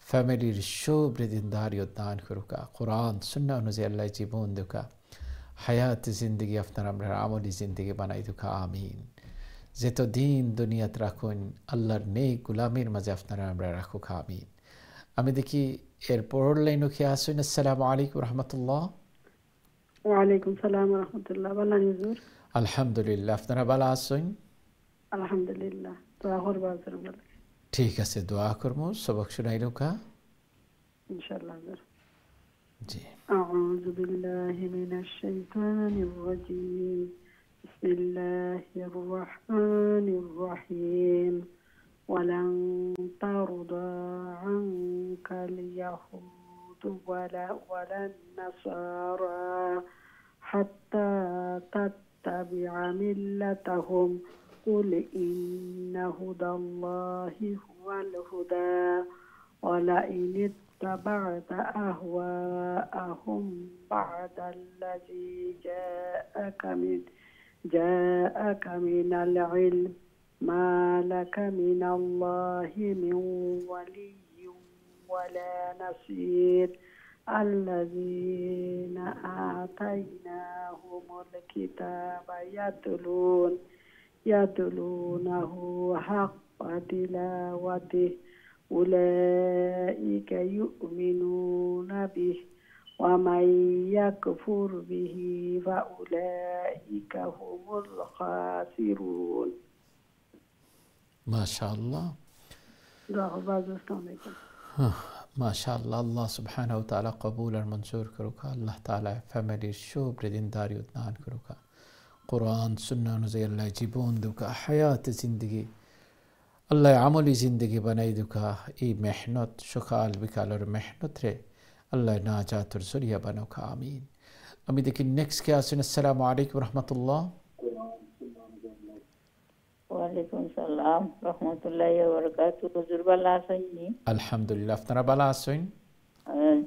ফ্যামিলির সবরে দিনদারি দান করুকা। কোরআন সুন্নাহ অনুযায়ী আল্লাহ জীবন দুকা হায়াত জিন্দগি আপনার আমরা আমলি জিন্দগি বানাই দুকা। আমিন। যতদিন দুনিয়াত রাখুন আল্লাহর নেক গোলামের মাঝে আপনারা আমরা রাখুক। আমিন। আমি দেখি এরপর লাইনও খেয়ে আসুন। আসসালামু আলাইকুম রহমতুল্লাহ। ওয়ালাইকুম সালাম ওয়া রাহমাতুল্লাহ। ভালো হুজুর? আলহামদুলিল্লাহ, আপনারা ভালো আছেন? আলহামদুলিল্লাহ। দোয়া করবা হুজুর। ঠিক আছে, দোয়া করবো। সবক শুনাইলো কা? ইনশাআল্লাহ হুজুর। জি। আউযু বিল্লাহি মিনাশ শাইতানির রাজীম। بسم الله الرحمن الرحيم. ولن ترضى عنك اليهود ولا النصارى حتى نتبع ملتهم قل إن هدى الله هو الهدى ولئن اتبعت أهواءهم بعد الذي جاءك من العلم ما لك من الله من ولي ولا نصير الذين آتيناهم الكتاب يتلونه حق تلاوته أولئك يؤمنون به ومن يكفر به فأولئك هم الخاسرون. ما شاء الله. ما شاء الله. الله سبحانه وتعالى قبول منظور کروکا. الله تعالی فامily شوب ردین داریوت نان کروکا. قرآن سنة نزي الله جيبون دوكا حياة زندگي الله عملي زندگي بناي دوكا اي محنت شخال بكالور محنت ري الله ناجات رسوليا بنوكا آمين. أمي دكي next كاسين. السلام عليكم ورحمة الله. وعليكم السلام ورحمة الله وبركاته. حضور بلا سيني. الحمد لله. افتنا بلا سين.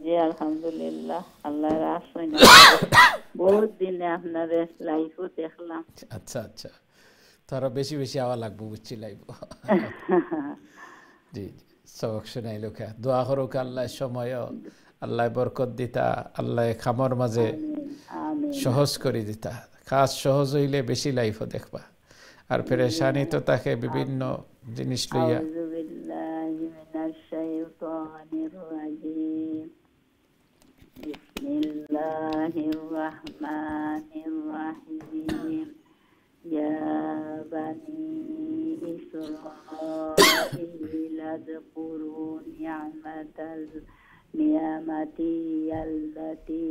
जी अल्हम्दुलिल्लाह अल्लाह रास्ते बहुत दिन আপনাদের লাইভও দেখলাম। আচ্ছা আচ্ছা, তারা বেশি বেশি আওয়া লাগবো বুঝছি লাইভ। জি সবক শোনাই লোকা দোয়া করুক আল্লাহ সময় আল্লাহ বরকত দিতা, আল্লাহ খামর মাঝে সহজ করে দিতা। কাজ সহজ হইলে বেশি লাইফও দেখবা, আর পেরেশানি তো তাকে বিভিন্ন জিনিস লইয়া। بسم الله الرحمن الرحيم. يا بني إسرائيل اذكروا نعمتي التي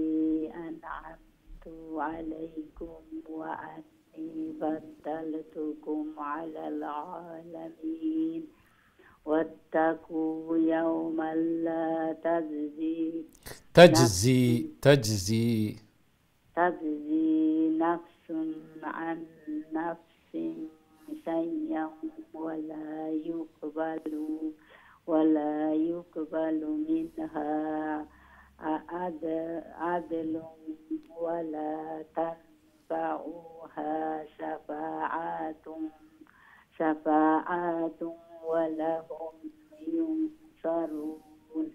أنعمت عليكم وأني فضلتكم على العالمين واتقوا يوما لا تجزي نفس عن نفس شيئا ولا يقبل منها عدل ولا تنفعها شفاعة ولهم ينصرون.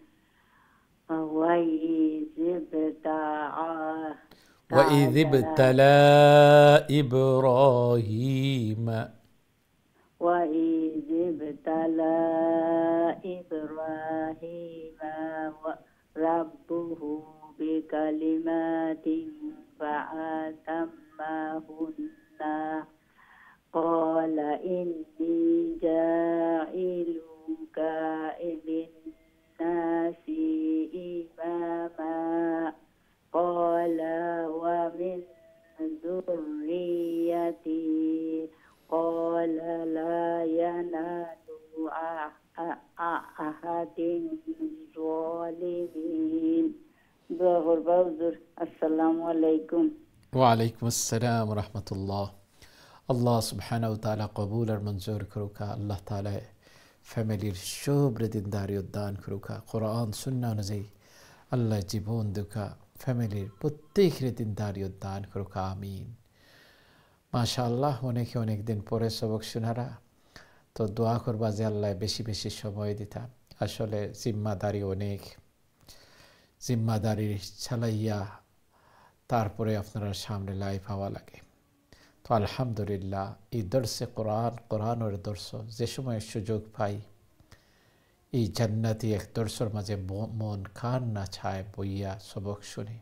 وإذ ابتلى إبراهيم ربه بكلمات فأتمهن قال إني جاعلك للناس إماما قال ومن ذريتي قال لا ينال أحد الظالمين. السلام عليكم. وعليكم السلام ورحمة الله. الله سبحانه وتعالى قبول منظور کروکا. الله تعالی فاميلي شوبر دینداری دان کروکا. قرآن سنة نزي الله جيبون دوكا فاميلي প্রত্যেকের দিনদারি দান কروকা আমিন। মাশাআল্লাহ অনেকে অনেক দিন পরে সবক শোনারা, তো দোয়া করবা যে আল্লাহ বেশি বেশি সময় দিতা। আসলে জিম্মাদারি অনেক, জিম্মাদারি চালাইয়া তারপরে আপনারা সামনে লাইভ হওয়া লাগে। তো আলহামদুলিল্লাহ এই দর্শে কোরআনের দর্শ যে সময় সুযোগ পাই, এই জান্নাতি এক দর্শর মাঝে মন কান না ছায় বইয়া সবক শুনি।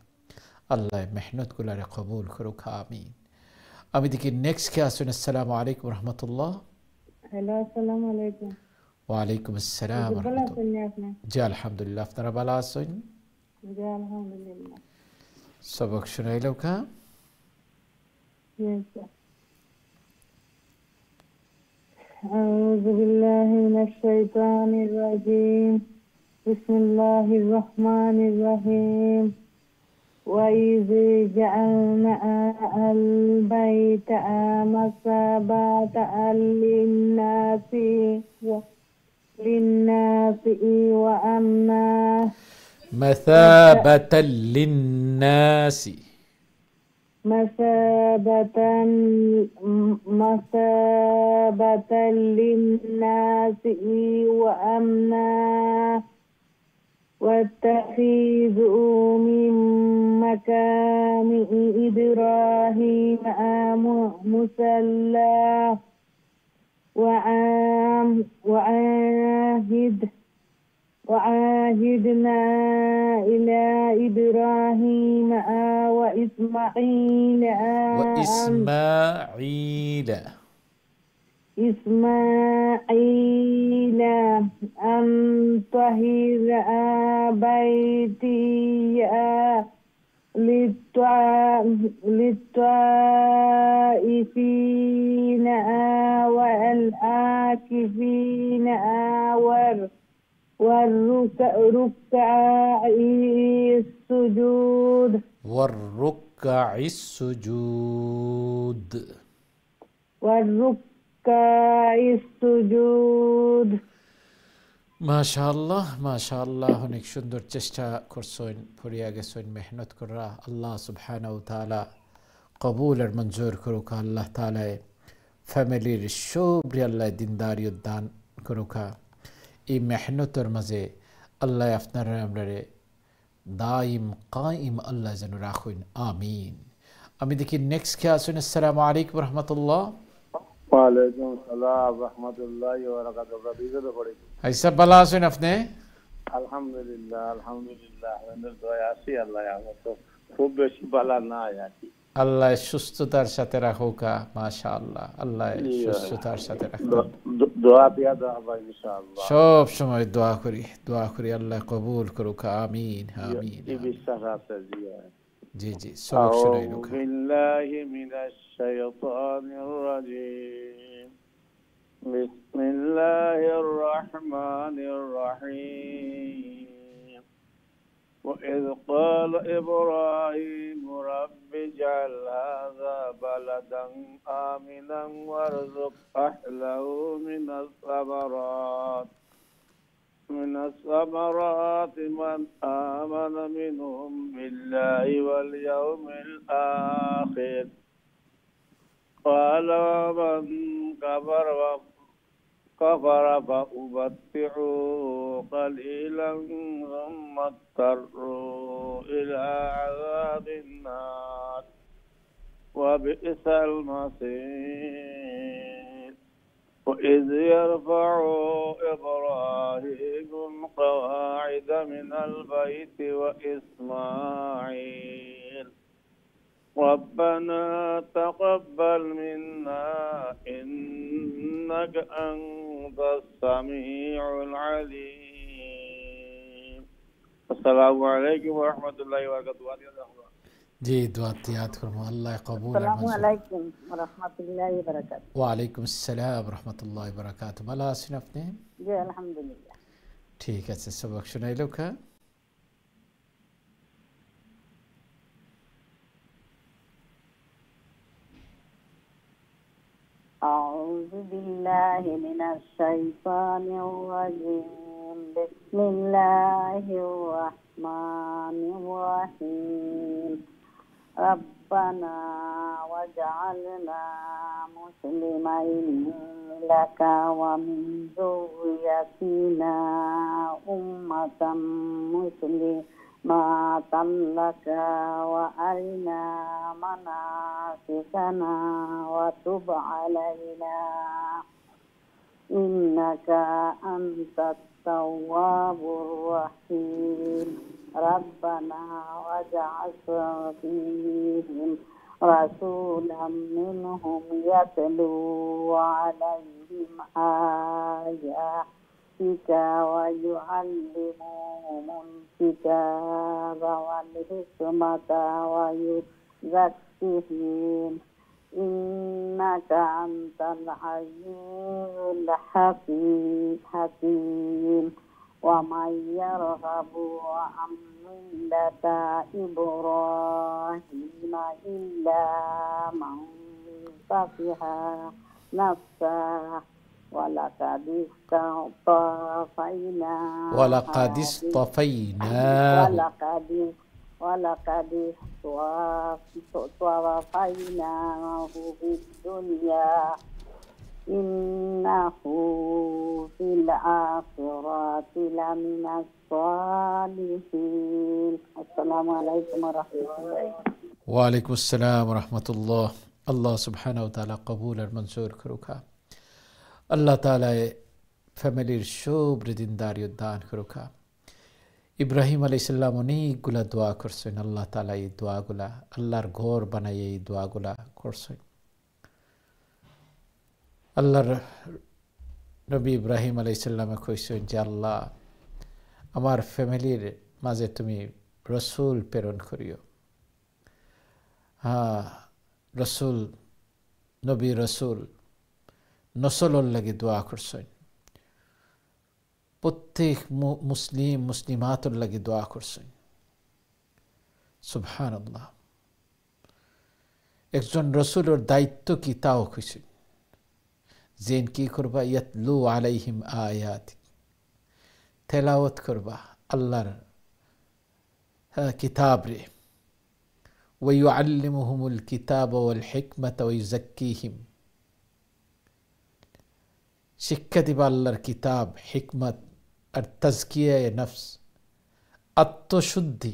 আল্লাহ মেহনত গুলারে কবুল করুক আমিন। আমি দেখি নেক্সট কে আসুন। আসসালামু আলাইকুম রহমতুল্লাহ। হ্যালো, আসসালামু আলাইকুম। ওয়ালাইকুম আসসালাম রহমতুল্লাহ। জি আলহামদুলিল্লাহ, আপনারা ভালো আছেন? জি আলহামদুলিল্লাহ। সবক শুনাইলো কা? أعوذ بالله من الشيطان الرجيم. بسم الله الرحمن الرحيم. وإذ جعلنا البيت مثابة للناس وأمنا مثابة للناس مثابة للناس وأمنا واتخذوا من مكان إبراهيم مصلى وعاهدنا إلى إبراهيم وإسماعيل أن طهر بيتي للطائفين والعاكفين والركع السجود মাশাআল্লাহ অনেক সুন্দর চেষ্টা করছেন, পড়িয়া গেছেন, মেহনত করা। আল্লাহ সুবহানাহু ওয়া তাআলা কবুল আর মঞ্জুর করুক। আল্লাহ তাআলা ফ্যামিলির সবরি আল্লাহ দিনদারিয়ত দান করুক। এই মেহনতের মাঝে আল্লাহ আপনারা আমরারে দাইম কায়েম আল্লাহ যেন রাখুন, আমিন। আমি দেখি নেক্সট কে আছেন। আসসালামু আলাইকুম রাহমাতুল্লাহ। ওয়ালাইকুম আসসালাম রাহমাতুল্লাহি ওয়া বারাকাতুহু। আইসা ভালো আছেন আপনি? আলহামদুলিল্লাহ আপনাদের দয়া আছি। আল্লাহ আমার তো খুব বেশি ভালো না আছি। আল্লাহ সুস্থতার সাথে রাখুক। মাশাআল্লাহ, আল্লাহ সুস্থতার সাথে রাখুক। দোয়া দিয়া দাও ইনশাআল্লাহ। সব সময় দোয়া করি আল্লাহ কবুল করুক, আমিন আমিন। এই বিশ্বাস আছে জি জি, সবক শুনাইলো। আউযু বিল্লাহি মিনাশ শাইতানির রাজীম। বিসমিল্লাহির রহমানির রহিম। وإذ قال إبراهيم رب اجعل هذا بلدا آمنا وارزق أهله من الثمرات من آمن منهم بالله واليوم الآخر قال ومن كفر فأمتعه قليلا ثم اضطروا إلى عذاب النار وبئس المصير. وإذ يرفع إبراهيم القواعد من البيت وإسماعيل ربنا تقبل منا إنك أنت السميع العليم. السلام عليكم ورحمة الله وبركاته. জি, দোয়াত ইয়াদ করবো। আল্লাহ কবুল। আসসালামু আলাইকুম ওয়া রাহমাতুল্লাহি ওয়া বারাকাতুহু। ওয়া আলাইকুম আসসালাম ওয়া রাহমাতুল্লাহি ওয়া বারাকাতুহু। ভালো আছেন আপনি? জি আলহামদুলিল্লাহ। ঠিক আছে, সবক শুনাইলো কা? أعوذ بالله من الشيطان الرجيم. بسم الله الرحمن الرحيم. ربنا واجعلنا مسلمين لك ومن ذريتنا أمة مسلمة لك وأرنا مناسكنا وتب علينا إنك أنت التواب الرحيم. ربنا واجعل فيهم رسولا منهم يتلو عليهم آياتك ويعلمهم الكتاب والحكمة ويزكيهم إنك أنت العزيز الحكيم. ومن يرغب عن ملة إبراهيم إلا من سفه نفسه ولقد اصطفيناه ولقد اصطفيناه في الدنيا إنه في الآخرة لمن الصالحين. السلام عليكم ورحمة الله. ওয়ালাইকুম আসসালাম রহমতুল্লাহ। আল্লাহ সুবহানাহু ওয়া তাআলা কবুল আর মঞ্জুর করুকা। আল্লাহ তাআলা ফ্যামিলির সব রিদিনদারি দান করুকা। ইব্রাহিম আলাইহিস সালাম অনেকগুলা দোয়া করছেন। আল্লাহ তাআলা এই দোয়াগুলা, আল্লাহর ঘর বানাই এই দোয়াগুলা করছেন। আল্লাহর নবী ইব্রাহিম আলাইহিস সালামে কইছেন যে আল্লাহ আমার ফ্যামিলির মাঝে তুমি রসুল প্রেরণ করিও। রসুল, নবী রসুল নসলর লাগে দোয়া করছেন। প্রত্যেক মুসলিমাতর লাগে দোয়া করছেন। সুবহানাল্লাহ। একজন রসুলের দায়িত্ব কি তাও কইছেন। যেন কি করবা, ইয়াতলু আলাইহিম আয়াতি, তেলাওয়াত করবা আল্লাহর কিতাব রে। ওয়ায়ুআল্লিমুহুমুল কিতাব ওয়াল হিকমাতা ওয়ায়ুযাক্কিহিম, শিক্ষা দিবা আল্লাহর কিতাব, হিকমত আর তাজকিয়ায়ে নফস, আত্মশুদ্ধি।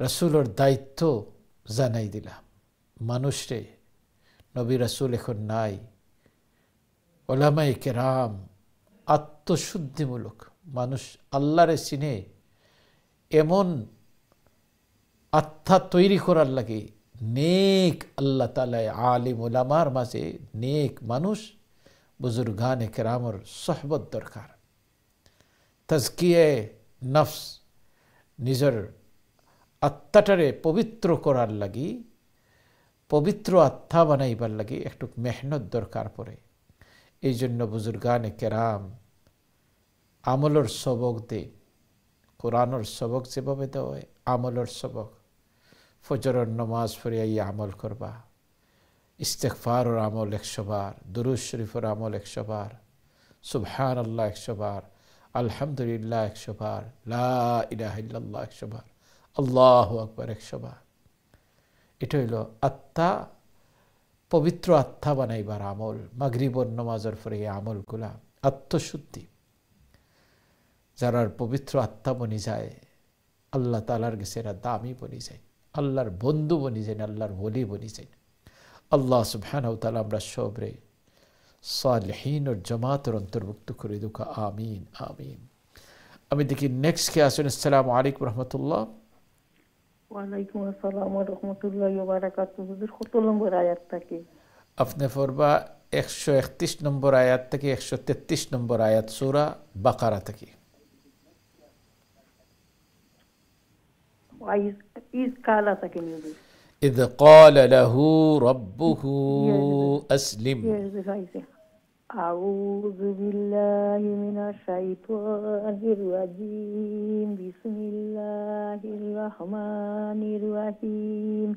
রসুলের দায়িত্ব জানাই দিলাম মানুষরে। নবী রসুল এখন নাই, উলামায়ে কেরাম আত্মশুদ্ধিমূলক মানুষ আল্লাহরে চিনে এমন আত্মা তৈরি করার লাগে নেক আল্লাহ তাআলা আলিম উলামার মাঝে নেক মানুষ বুজুর্গানে কেরামর সোহবত দরকার। তাজকিয়ায়ে নফস, নিজের আত্মাটারে পবিত্র করার লাগি, পবিত্র আত্মা বানাইবার লাগি একটু মেহনত দরকার পড়ে। এই জন্য বুজুর্গানে কেরাম আমলের সবক দে। কোরআনের সবক যেভাবে দেওয়া হয় আমলের সবক। ফজরের নমাজ পড়ে এই আমল করবা, ইস্তেগফারের আমল 100 বার, দুরূদ শরীফের আমল 100 বার, সুবহানাল্লাহ 100 বার, আলহামদুলিল্লাহ 100 বার, লা ইলাহা ইল্লাল্লাহ 100 বার, আল্লাহু আকবার 100 বার। এটা হইল আত্মা, পবিত্র আত্মা বানাইবার আমল। মাগরিবর নমাজের পরে এই আমলগুলা আত্মশুদ্ধি। যারা পবিত্র আত্মা বনি যায় আল্লাহ তাআলার কাছে এরা দামি বনি যায়, আল্লাহর বন্ধু বনি যায়, আল্লাহর ওলি বনি যায়। আল্লাহ সুবহানাহু ওয়া তাআলা আমরা সবরে সালিহিন ও জামাতের অন্তর্ভুক্ত করে দুকা। আমিন আমিন। আমি দেখি নেক্সট কে আসেন। আসসালামু আলাইকুম রহমতুল্লাহ। ওয়ালাইকুম আসসালাম ওয়া রাহমাতুল্লাহি ওয়া বারাকাতুহু। হুজুর কত নম্বর আয়াত থেকে? আপনি পড়বা 131 নম্বর আয়াত থেকে 133 নম্বর আয়াত সূরা বাকারা থেকে। ইজ কালা থেকে নিয়ে। إذ قال له ربه أسلم. أعوذ بالله من الشيطان الرجيم. بسم الله الرحمن الرحيم.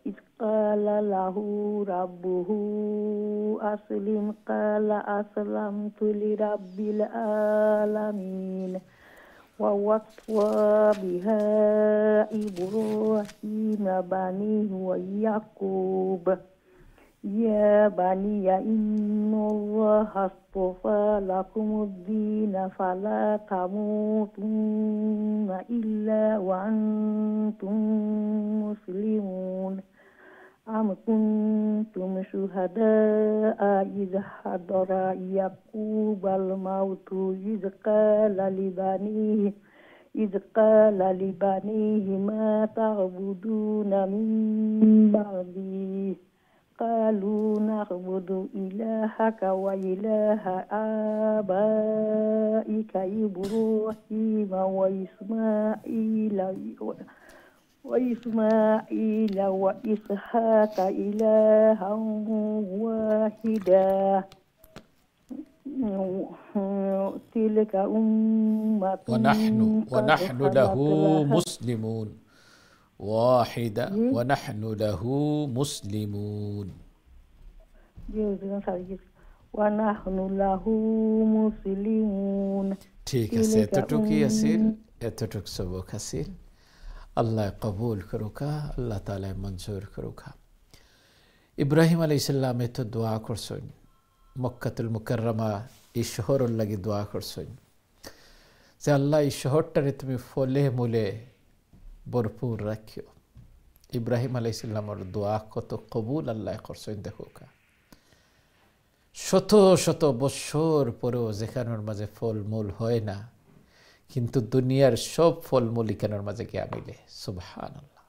إذ قال له ربه أسلم قال أسلمت لرب العالمين. ووصى بها إبراهيم بنيه ويعقوب يا بني إن الله اصطفى لكم الدين فلا تموتن إلا وأنتم مسلمون. أم كنتم شهداء إذ حضر يعقوب الموت إذ قال لبنيه ما تعبدون من بعدي قالوا نعبد إلهك وإله آبائك إبراهيم وإسماعيل وإسحاق إلها واحدا تلك أمة ونحن له مسلمون واحدة ونحن له مسلمون ونحن له مسلمون ঠিক আছে এতটুকুই আছিল এতটুক সবক আছিল আল্লাহ কবুল করুকা আল্লাহ তাআলা মঞ্জুর করুকা ইব্রাহিম আলাইহিস সালাম তো দোয়া করছেন মক্কাতুল মুকাররমা এই শহরের লাগি দোয়া করছেন যে আল্লাহ এই শহরটারে তুমি ফলে মূলে ভরপুর রাখিও ইব্রাহিম আলাইহিস সালামের দোয়া কত কবুল আল্লাহ করছেন দেখোকা শত শত বছর পরেও যেখানের মাঝে ফলমূল হয় না কিন্তু দুনিয়ার সব ফলমূল এখানের মাঝে গিয়া মিলে সুবহানাল্লাহ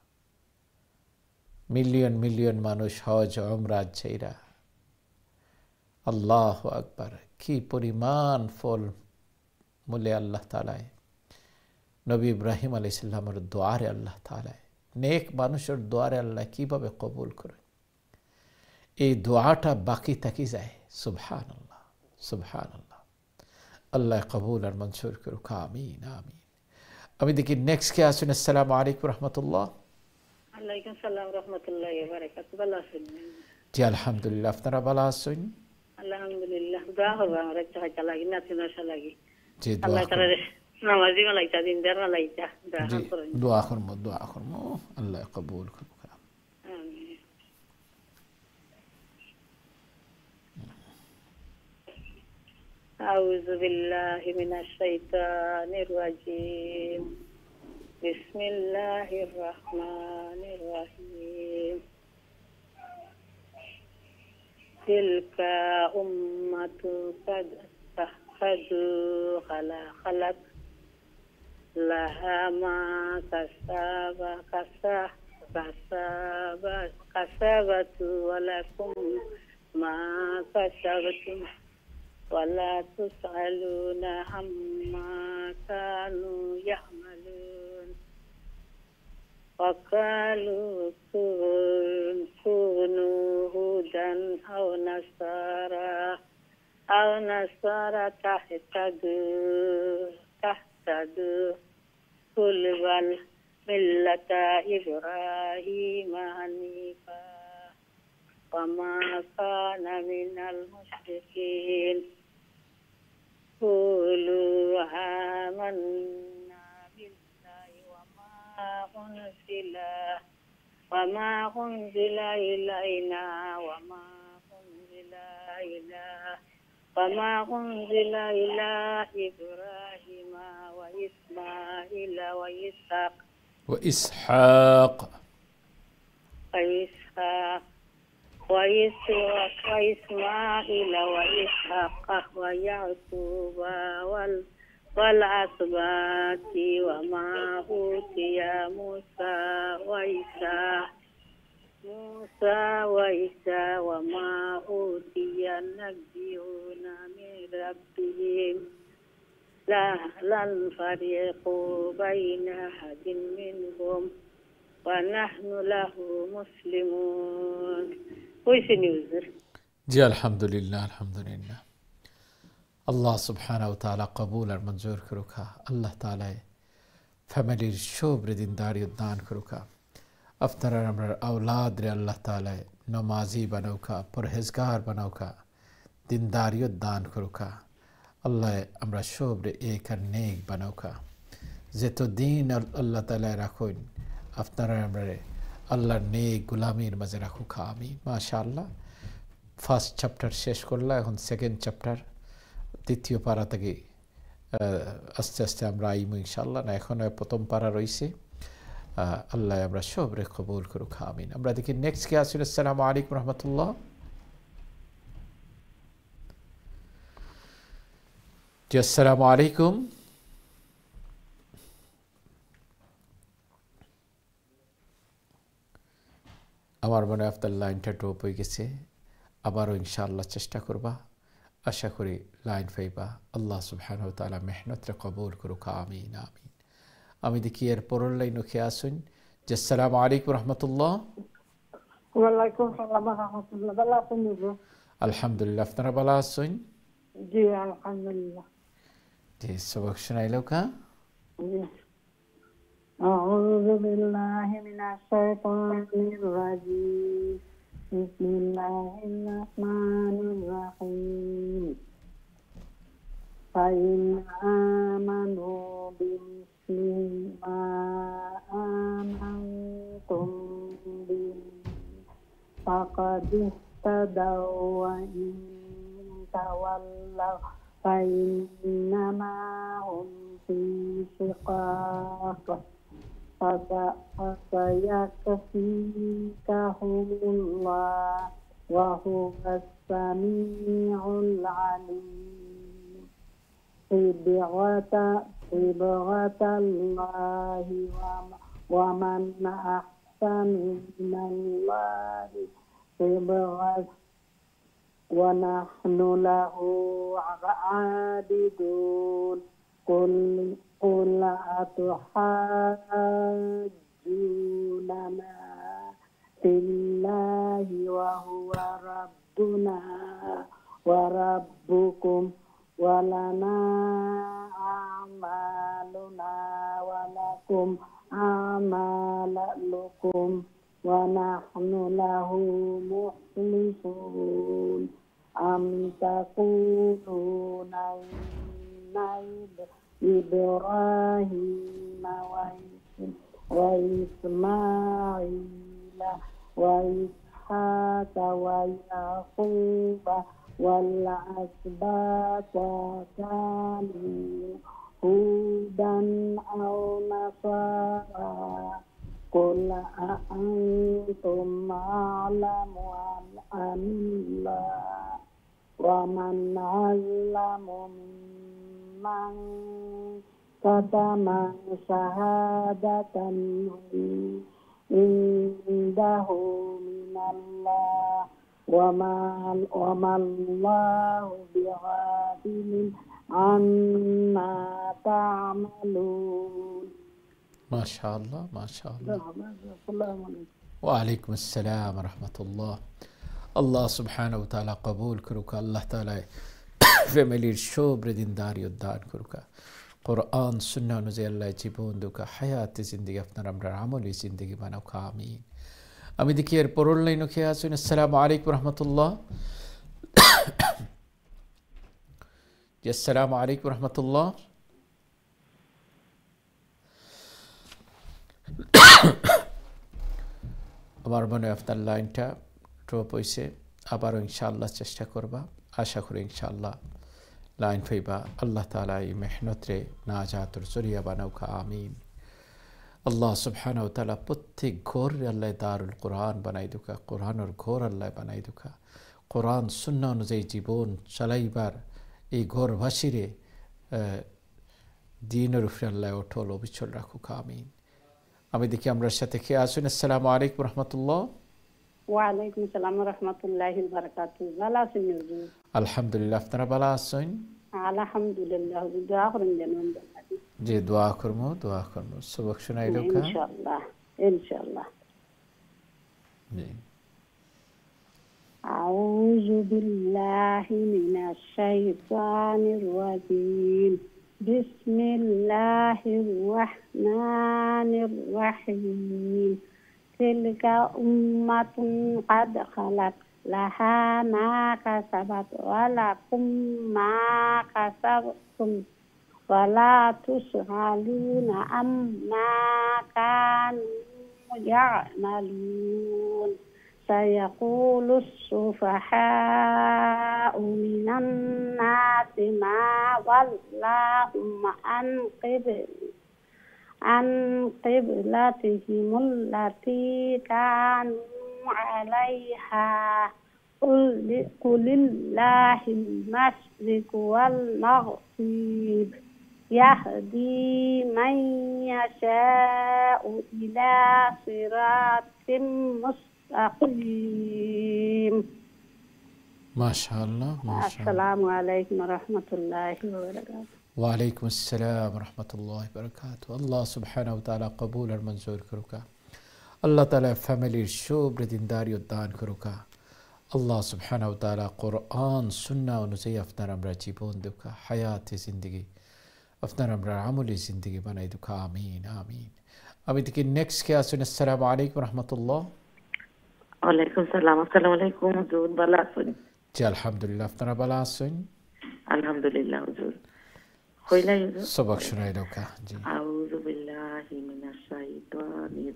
মিলিয়ন মিলিয়ন মানুষ হজ উমরা যাইরা আল্লাহু আকবার কি পরিমাণ ফল মূলে আল্লাহ তাআলা নবী ইব্রাহিম আলাইহিস সালামের দোয়ারে আল্লাহ তাআলা নেক মানুষের দোয়ারে আল্লাহ কিভাবে কবুল করেন এই দোয়াটা বাকি থাকি যায় সুবহানাল্লাহ সুবহানাল্লাহ আল্লাহ কবুল আর মঞ্জুর করুক আমিন আমিন আমি দেখি নেক্সট কে আসুন আসসালামু আলাইকুম রাহমাতুল্লাহ ওয়ালাইকুম সালাম রাহমাতুল্লাহি ওয়া বারাকাতুহু ভালো আছেন জি আলহামদুলিল্লাহ আপনারা ভালো আছেন আলহামদুলিল্লাহ দোয়া করব আমরা একটা হাইতা লাগি না তিনশো লাগি জি আল্লাহ তাআলা নামাজি মালাইতা দিনদার মালাইতা দোয়া করব আল্লাহ কবুল করুক أعوذ بالله من الشيطان الرجيم بسم الله الرحمن الرحيم تلك أمة قد خلت لها ما كسبت ولكم ما كسبتم ولا تسألون عما كانوا يعملون وقالوا كونوا هودا أو نصارى تهتدوا قل بل ملة إبراهيم حنيفا وما كان من المشركين قولوا آمنا بالله وما أنزل إلينا وما أنزل إلى إبراهيم وإسماعيل وإسحاق وإسماعيل وإسحاق ويعقوب والأسباط وما أوتي موسى وعيسى وما أوتي النبيون من ربهم لا نفرق بين أحد منهم ونحن له مسلمون জি আলহামদুলিল্লাহ আলহামদুলিল্লাহ আল্লাহ সুবহানাহু ওয়া তাআলা কবুল আর মঞ্জুর করুকা আল্লাহ তাআলা ফ্যামিলির সবরে দিনদারি দান করুকা আপনারা আমরা আওলাদ রে আল্লাহ তাআলা নামাজি বানাউকা পরহেজগার বানাউকা দিনদারি দান করুকা আল্লাহ আমরা সবরে এক আর নেক বানাউকা যেত দিন আল্লাহ তাআলা রাখুন আপনারা আমরা আল্লাহর নেক গোলামির মাঝে রাখুক আমিন মাশাআল্লাহ ফার্স্ট চ্যাপ্টার শেষ করলাম এখন সেকেন্ড চ্যাপ্টার দ্বিতীয় পারা থেকে আস্তে আস্তে আমরা আইমু ইনশাআল্লাহ না এখন প্রথম পারা রয়েছে আল্লাহ আমরা সবরে কবুল করুক আমিন আমরা দেখি নেক্সট কে আসলে আসসালামু আলাইকুম রাহমাতুল্লাহ জি আসসালামু আলাইকুম আমার মনে আপনার লাইনটা ড্রপ হয়ে গেছে আবারও ইনশাআল্লাহ চেষ্টা করবা আশা করি লাইন পাইবা আল্লাহ সুবহানাহু ওয়া তাআলা মেহনতরে কবুল করুক আমিন আমিন আমি দেখি এর পরের লাইনও খেয়ে আসুন যে আসসালামু আলাইকুম রহমতুল্লাহ ওয়ালাইকুম সালাম রাহমাতুল্লাহ ভালো আছেন আলহামদুলিল্লাহ আপনারা ভালো আছেন জি আলহামদুলিল্লাহ। জি সবক শোনাইলো কা? জি। আউযু বিল্লাহি মিনাশ শাইতানির রাজিম। বিসমিল্লাহির রাহমানির রাহিম। ফাইন আমানু বিমিসলি মা আমানতুম বিহি ফাকাদ ইহতাদাw ওয়া ইন তাওয়াল্লাw ফাইন্নামা হুম ফি শিকাক ফাসায়াকফিকাহুমুল্লাহ ওয়া হুয়াস সামিউল আলিম। সিবগাতাল্লাহি ওয়া মান আহসানু মিনাল্লাহি সিবগাত ওয়া নাহনু লাহু আবিদুন। قل أتحاجوننا في الله وهو ربنا وربكم ولنا أعمالنا ولكم أعمالكم ونحن له مخلصون. أم تقولون إن إبراهيم وإسماعيل وإسحاق ويعقوب والأسباط كانوا هودا أو نصارى قل أأنتم أعلم أم الله ومن أظلم ممن كتم شهادة عنده من الله وما الله بغافل عما تعملون. ما شاء الله ما شاء الله. وعليكم السلام ورحمة الله. আল্লাহ সুবহানাহু ওয়া তাআলা কবুল করুক। আল্লাহ তাআলা ফ্যামিলির সবরে দিনদারি উদ্ধার করুক। কোরআন সুন্নাহ অনুযায়ী আল্লাহ জীবন দুকা হায়াতে জিন্দেগি আপনার আমরা আমলি জিন্দেগি বানাও আমিন। আমি দেখি এর পরের লাইনও খেয়ে আসুন। আসসালামু আলাইকুম রহমতুল্লাহ। আসসালামু আলাইকুম রহমতুল্লাহ। আমার মনে হয় আপনার লাইনটা ড্রপ হয়েছে। আবারও ইনশাআল্লাহ চেষ্টা করবা। আশা করি ইনশাআল্লাহ লাইন পাইবা। আল্লাহ তাআলা এই মেহনতরে নাজাতুর জরিয়া বানাউকা আমিন। আল্লাহ সুবহানাহু ওয়া তাআলা প্রত্যেক ঘর আল্লাহ দারুল কোরআন বানাই দুকা, কোরআনের ঘর আল্লাহ বানাই দুকা। কোরআন সুন্নাহ অনুযায়ী জীবন চালাইবার এই ঘরবাসীরে দিনের উপরে আল্লাহ অটল অবিচল রাখুক আমিন। আমি দেখি আমরা সাথে খেয়ে আসুন। আসসালামু আলাইকুম রহমতুল্লাহ। ওয়ালাইকুম আসসালাম ওয়া রাহমাতুল্লাহি ওয়া বারাকাতুহু। ভালো আছেন হুজুর? আলহামদুলিল্লাহ। আপনারা ভালো আছেন? আলহামদুলিল্লাহ। হুজুর দোয়া করেন যেন। জি দোয়া করবো সবক শোনাইলো কা? ইনশাআল্লাহ ইনশাআল্লাহ। জি। আউযু বিল্লাহি মিনাশ শাইতানির রাজিম। বিসমিল্লাহির রাহমানির রাহিম। তিলকা উম্মাতুন ক্বাদ খালাত লাহা মা কাসাবাত ওয়া লাকুম মা কাসাবতুম ওয়া লা তুসআলুনা আম্মা কানু ইয়া'মালুন। سيقول السفهاء من الناس ما ولاهم عن قبلتهم التي كانوا عليها قل الله المشرق والمغرب يهدي من يشاء إلى صراط مستقيم. ما شاء الله ما شاء الله. السلام عليكم ورحمة الله وبركاته. وعليكم السلام ورحمة الله وبركاته. الله سبحانه وتعالى قبول المنظور كروكا. الله تعالى فاميلي شوبر دينداري الدان كروكا. আল্লাহ সুবহানাহু ওয়া তাআলা কোরআন সুন্নাহ অনুযায়ী আপনার আমরা জীবন দুঃখা হায়াতে জিন্দগি আপনার আমরা আমলি জিন্দগি বানাই দুঃখা আমিন আমিন। আমি দেখি নেক্সট কে আসুন। আসসালামু আলাইকুম রহমতুল্লাহ। ওয়ালাইকুম সালাম। আসসালামু আলাইকুম হুজুর, ভালো আছেন? জি আলহামদুলিল্লাহ, আপনারা ভালো আছেন? আলহামদুলিল্লাহ হুজুর। কইলাই হুজুর সবক শোনাই লোকা। জি আউযু বিল্লাহি মিনাশ শাইতানির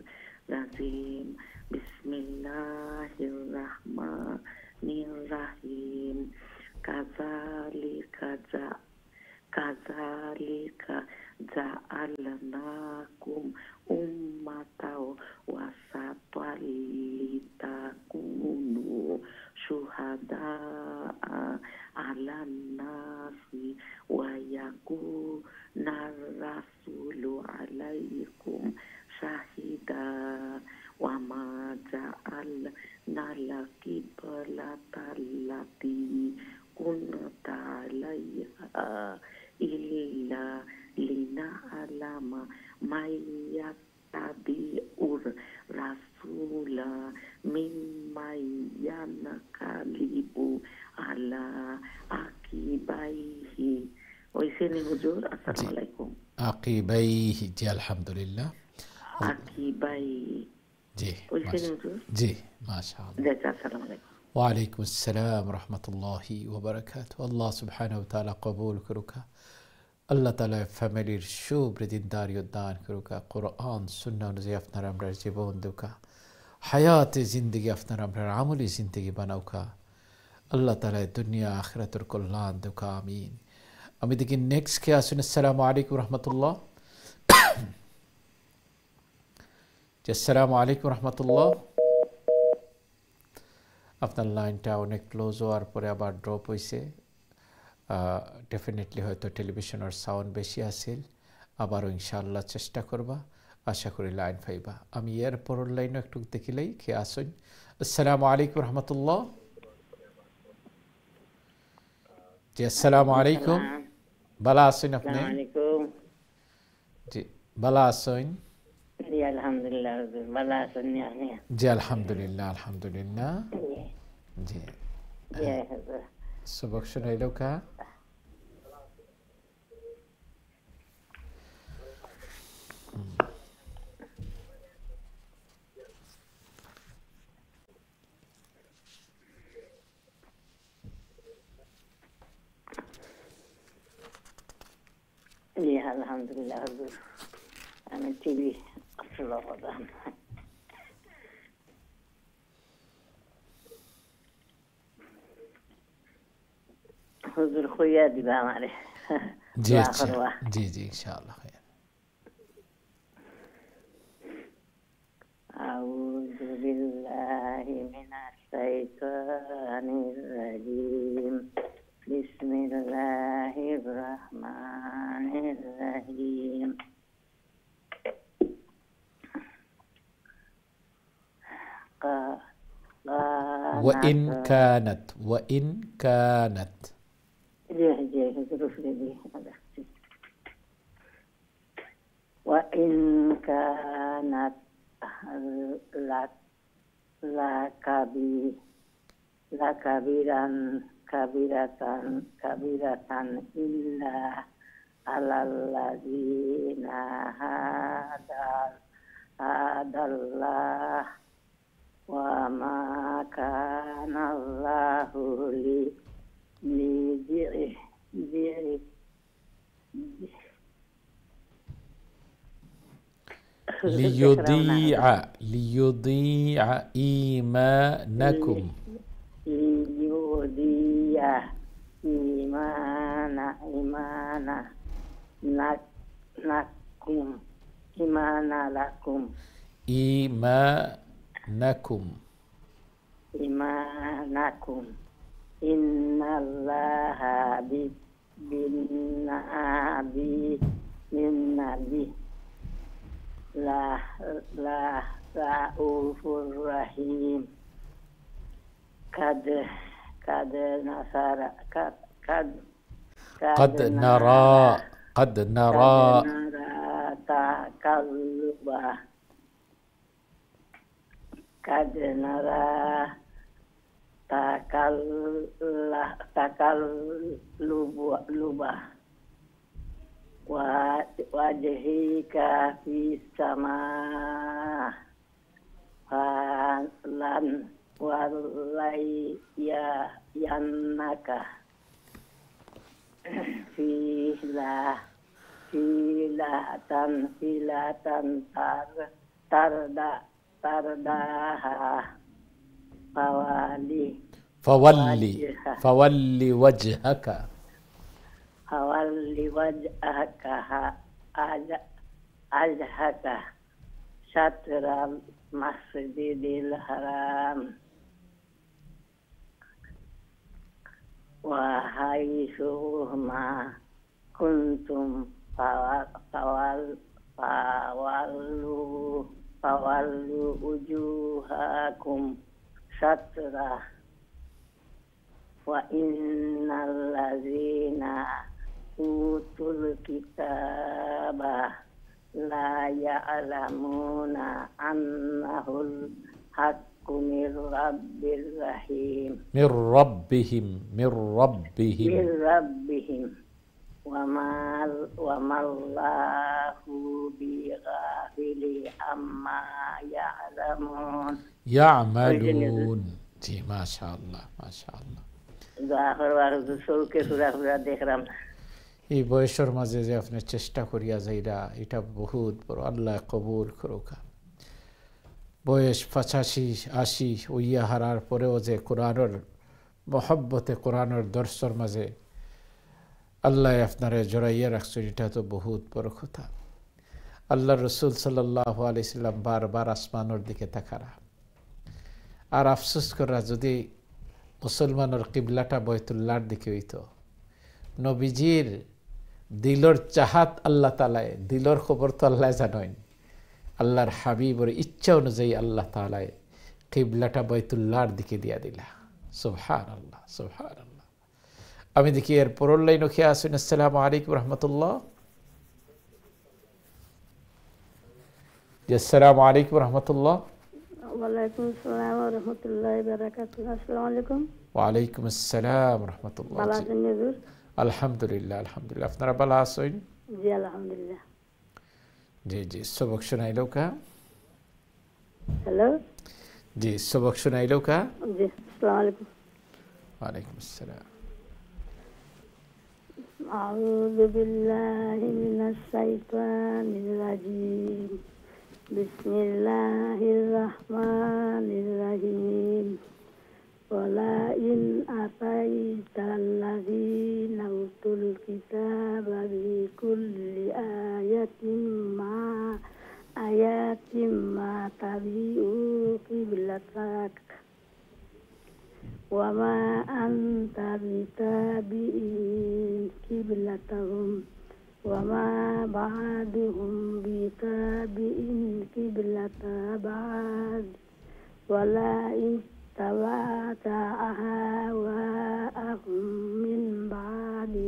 রাজিম। বিসমিল্লাহির রাহমানির রাহিম। কাযালিকা জাআলনাকুম উম্মাতাও ওয়াসাতাল লিতাকুনু শুহাদা'a আলান নাসি ওয়া ইয়াকুনার রাসূলু আলাইকুম শাহিদা ওয়া মা জাআলনা লাকিবলাতাল্লাতী কুনতা আলাইহা ইল্লা লিনা'লামা মাইয়াত্তাবিউর রাসূলা মিম্মান ইয়ানকালিবু আলা আকিবাইহি। ওইসেনি হুজুর। আসসালামু আলাইকুম। আকিবাইহি, জি আলহামদুলিল্লাহ। আকিবাই, জি ওইসেনি হুজুর। জি মাশাআল্লাহ। আসসালামু আলাইকুম। ওয়ালাইকুম আসসালাম রহমতুল্লাহি ওয়া বারাকাতুহু। আল্লাহ সুবহানাহু ওয়া তাআলা কবুল করুকা। আল্লাহ তাআলা ফ্যামিলির সুবৃদ্ধিদারি দান করুকা। কোরআন সুন্নাহ অনুযায়ী আপনার আমরা জীবন দুকা হায়াতে জিন্দগি আপনার আমরা আমলি জিন্দগি বানাউকা। আল্লাহ তাআলা দুনিয়া আখিরাতের কল্যাণ দুকা আমিন। আমি দেখি নেক্সট কে আসুন। আসসালামু আলাইকুম রহমতুল্লাহ। জি আসসালামু আলাইকুম রহমতুল্লাহ। আপনার লাইনটা অনেক ক্লোজ হওয়ার পরে আবার ড্রপ হয়েছে। ডেফিনেটলি হয়তো টেলিভিশনের সাউন্ড বেশি আসিল। আবারও ইনশাআল্লাহ চেষ্টা করবা, আশা করি লাইন পাইবা। আমি এর পরের লাইনও একটু দেখিলেই খেয়ে আসুন। আসসালামু আলাইকুম রহমতুল্লাহ। জি আসসালামু আলাইকুম। ভালো আছেন আপনি? জি ভালো আছেন? জি আলহামদুলিল্লাহ হুজুর, ভালো আছেন আপনি? জি আলহামদুলিল্লাহ আলহামদুলিল্লাহ। জি জি হুজুর। সবক শোনাইলো কা? জি আলহামদুলিল্লাহ হুজুর। আমি টিভি আসলে প্রধান। হুজুর খুইয়া দিবা আমারে। জি আচ্ছা, জি জি ইনশাআল্লাহ। আউযু বিল্লাহি মিনাশ শাইতানির রাজিম। বিসমিল্লাহির রাহমানির রাহিম। وإن كانت وإن كانت كبيرة إلا على الذين هدى الله وما كان الله ليضيع إيمانكم. ليضيع إيمانكم إن الله بالنبي لا رؤوف رحيم. قد نرى تقلب takalluba wajhika fis sama lan walaya yanaka filatan tardaha fawalli wajhaka ajhaka syatral masjidil haram wa haitsu ma kuntum fawallu wujuhakum syatra wa innal ladzina utul kitaba la ya'lamuna annahul haqqu min rabbihim wa mallahu bighafili amma ya'malun জি মাশাআল্লাহ মাশাআল্লাহ এই বয়সের মাঝে যে আপনি চেষ্টা করিয়া যাইরা এটা বহুত বড়, আল্লাহ কবুল করুকা। বয়স 85-80 ওইয়া হারার পরেও যে কোরআনের মহব্বতে কোরআনের দর্শর মাঝে আল্লাহ আপনারে জড়াইয়া রাখছেন, এটা তো বহুত বড় কথা। আল্লাহ রসুল সাল্লাল্লাহু আলাইহি সাল্লাম বারবার আসমানের দিকে তাকারা আর আফসোস করা, যদি মুসলমানের কিবলাটা বাইতুল্লাহর দিকে হইতো, নবীজির দিলর চাহাত আল্লাহ তাআলায়, দিলর খবর তো আল্লাহ জানেন, আল্লাহর হাবিবের ইচ্ছা অনুযায়ী আল্লাহ তাআলায় কিবলাটা বাইতুল্লাহর দিকে দিয়া দিলা। সুবহানাল্লাহ সুবহানাল্লাহ। আমি দেখি এর পরের লাইনও খেয়ে আসুন। আসসালামু আলাইকুম রহমতুল্লাহ। আসসালামু আলাইকুম রহমতুল্লাহ। ওয়ালাইকুম আসসালাম ওয়া রাহমাতুল্লাহি ওয়া বারাকাতুহু। আসসালামু আলাইকুম। ওয়া আলাইকুম আসসালাম ওয়া রাহমাতুল্লাহ। ভালো আছেন হুজুর? আলহামদুলিল্লাহ আলহামদুলিল্লাহ। আপনারা ভালো আছেন? জি আলহামদুলিল্লাহ। জি জি, সবক শোনাইলো কা? হ্যালো জি, সবক শোনাইলো কা? জি আসসালামু আলাইকুম। ওয়া আলাইকুম আসসালাম। আউযু বিল্লাহি মিনাশ শাইতানির রাজিম। বিসমিল্লাহির রাহমানির রাহিম। ওয়ালা ইন আতাইতাল্লাযীনা উতুল কিতাবা বিকুল্লি আয়াতিন মা তাবিউ কিবলাতাক ওয়া মা আনতা বিতাবিইন কিবলাতাহুম ওয়া মা বা'দুহুম বিতাবিইন কিবলাতা বা'দ ওয়ালা ইত্তাবা'তা আহওয়া'আহুম মিন বা'দি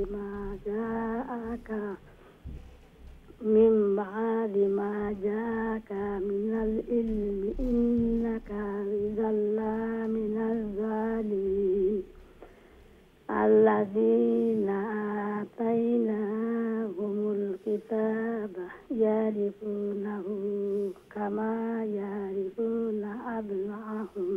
মা জাআকা মিনাল ইলমি ইন্নাকা ইযাল্লা মিনাল যালিমিন। আল্লাযীনা আতাইনাহুমুল কিতাবা ইয়ারিফুনাহু কামা ইয়ারিফুনা আবনাআহুম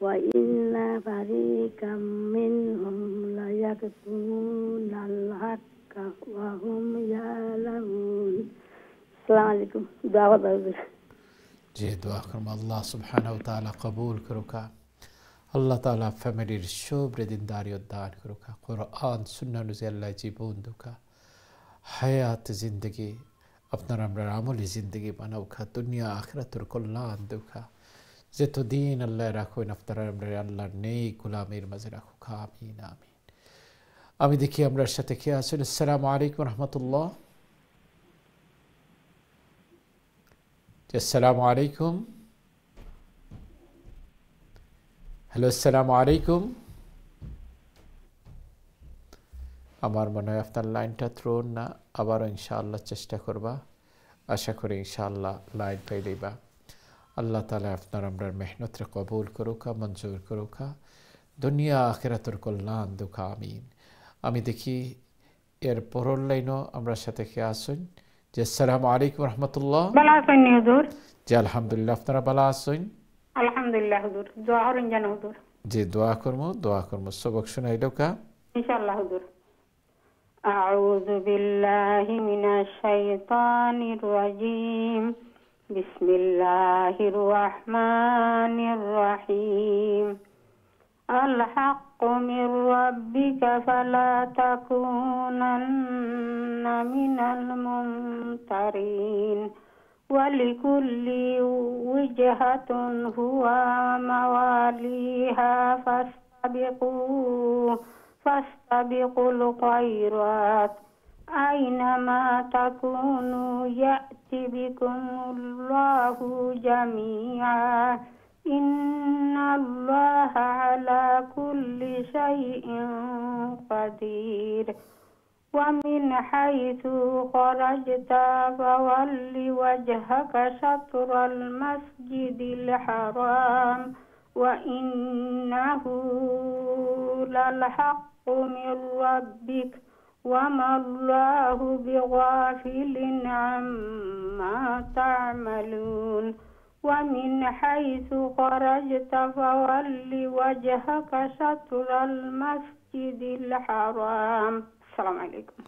ওয়া ইন্না ফারীকাম মিনহুম লায়াকতুমুনাল হাক্কা ওয়া হুম ইয়ালামুন। আসসালামু আলাইকুম। দোয়া করবেন। জি, দোয়া করব আল্লাহ সুবহানাহু ওয়া তাআলা কবুল করুকা। আল্লাহ তাআলা ফ্যামিলির সবরে দিনদারি দান করুকা। কোরআন সুন্নাহ অনুযায়ী আল্লাহ জীবন দুকা, হায়াত জিন্দগি আপনার আমরা আমলি জিন্দগি বানাউকা, দুনিয়া আখিরাতের কল্যাণ দুকা। যতদিন আল্লাহ রাখুন আপনারা আমরা আল্লাহর নেক গোলামের মাঝে রাখুকা। আমিন আমিন। আমি দেখি আমরা সাথে কে আছেন। আসসালামু আলাইকুম রহমতুল্লাহ। আসসালামু আলাইকুম। হ্যালো আসসালামু আলাইকুম। আমার মনে হয় আপনার লাইনটা থ্রোন না, আবারও ইনশাআল্লাহ চেষ্টা করবা, আশা করি ইনশাআল্লাহ লাইন পাইলেইবা। আল্লাহ তাআলা আপনার আমরার মেহনতরে কবুল করুকা, মঞ্জুর করুকা, দুনিয়া আখিরাতের কল্যাণ দুকা আমিন। আমি দেখি এর পরের লাইনও আমরা সাথে কে আসুন। যে আসসালামু আলাইকুম রহমতুল্লাহ। ভালো আছেন হুজুর? জি আলহামদুলিল্লাহ, আপনারা ভালো আছেন? আলহামদুলিল্লাহ হুজুর। দোয়া করেন যেন হুজুর। জি দোয়া করবো সবক শুনাইলো কা ইনশাআল্লাহ হুজুর। আউযু বিল্লাহি মিনাশ শাইতানির রাজীম। বিসমিল্লাহির রাহমানির রহিম। আল হাক্কু মির রাব্বিকা ফালা তাকুনান্না মিনাল মুমতারিন। ওয়ালিকুল্লি উজহাতুন হুয়া মাওয়ালিহা ফাস্তাবিকুল খায়রাত আইনামা তাকুনু ইয়াতি বিকুমুল্লাহু জামিআ ইন্নাল্লাহা আলা কুল্লি শাইইন কাদির। ومن حيث خرجت فول وجهك شطر المسجد الحرام وإنه للحق من ربك وما الله بغافل عما تعملون ومن حيث خرجت فول وجهك شطر المسجد الحرام. السلام عليكم.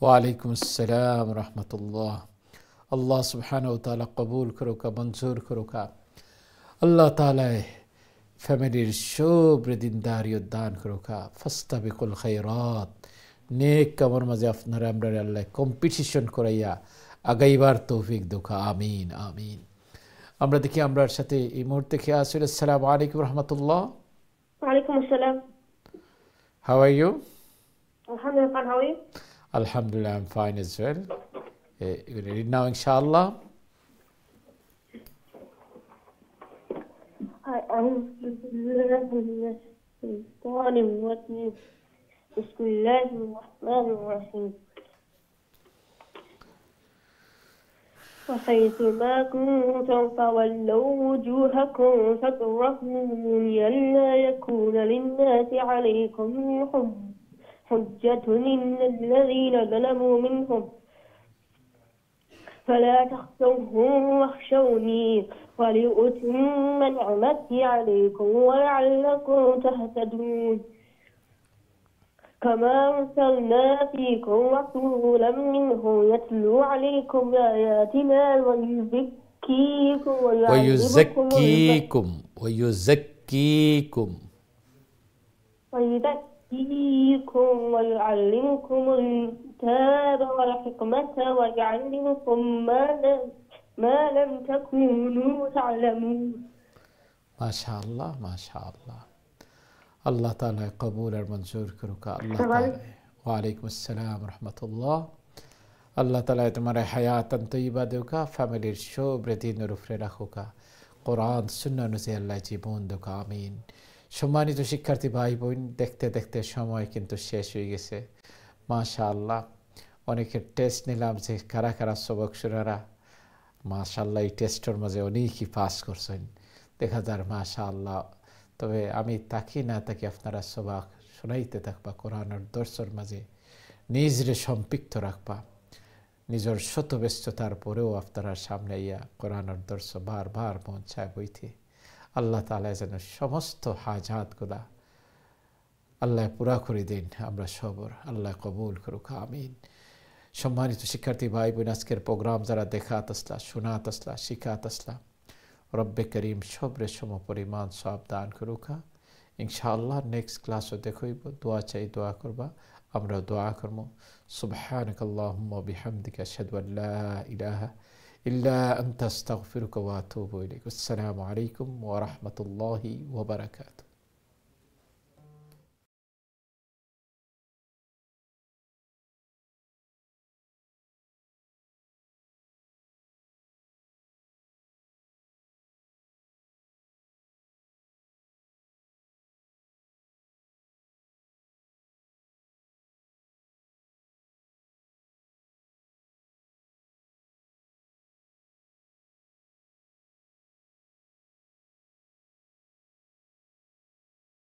وعليكم السلام ورحمة الله. الله سبحانه وتعالى قبول كروكا منظور كروكا. الله تعالى فاميليর শুভ্র দিনদারিয়ত দান করুকা। ফাস্তাবিকুল খায়রাত, নেক কামের মাঝে আপনারা আমরা আল্লাহ কম্পিটিশন করাইয়া আগাইবার তৌফিক দুকা আমিন আমিন। আমরা দেখি আমরার সাথে এই মুহূর্তে কে আসলে। আসসালামু আলাইকুম রহমতুল্লাহ। ওয়ালাইকুম আসসালাম। How are you? Alhamdulillah, how are you? Alhamdulillah, I'm fine as well. You ready now, inshallah? أعوذ بالله من الشيطان الرجيم. بسم الله الرحمن الرحيم. وحيث ما كنتم فولوا وجوهكم شطره لئلا يكون للناس عليكم حجة إلا الذين ظلموا منهم فلا تخشوهم واخشوني ولأتم نعمتي عليكم ولعلكم تهتدون. كما أرسلنا فيكم رسولا منهم يتلو عليكم آياتنا ويزكيكم ويعلمكم الكتاب والحكمة ويعلمكم ما لم تكونوا تعلمون. ما شاء الله ما شاء الله. الله تعالى قبول المنظور كروكا. الله تعالى وعليكم السلام ورحمة الله. الله تعالى تمہارے حیات طیبہ دوکا، فیملی شوبر دینর উপরে রাখুকা, কোরআন সুন্নাহ অনুযায়ী আল্লাহ জীবন দোকা আমিন। সম্মানিত শিক্ষার্থী ভাই বোন, দেখতে দেখতে সময় কিন্তু শেষ হয়ে গেছে। মাশাআল্লাহ, অনেকের টেস্ট নিলাম যে কারা কারা সবক শুনারা। মাশাআল্লাহ, এই টেস্টের মাঝে অনেকই পাস করছেন, দেখা যায় মাশাআল্লাহ। তবে আমি তাকি না তাকি আপনারা সবাক শোনাইতে থাকবা, কোরআনের দর্শর মাঝে নিজরে সম্পৃক্ত রাখবা। নিজের শত ব্যস্ততার পরেও আপনারা সামনে ইয়া কোরআনের দর্শ বারবার পৌঁছায় বইতে। আল্লাহ তাআলা যেন সমস্ত হাজাতগুলা আল্লাহ পুরা করে দিন, আমরা সবর আল্লাহ কবুল করুক আমিন। সম্মানিত শিক্ষার্থী ভাই বোন, আজকের প্রোগ্রাম যারা দেখাত আসলা, শোনাত আসলা, শিখাত আসলা, রব্বে করিম সবরে সম পরিমাণ সব দান করুকা। ইনশাআল্লাহ নেক্সট ক্লাসও দেখইব, দোয়া চাই দোয়া করবা, আমরা দোয়া করব। সুবহানাকাল্লাহুম্মা বিহামদিকা আশহাদু আল্লা ইলাহা ইল্লা আনতা আস্তাগফিরুকা ওয়া আতুবু ইলাইক। আসসালামু আলাইকুম ওয়া রাহমাতুল্লাহি ওয়া বারাকাতুহু।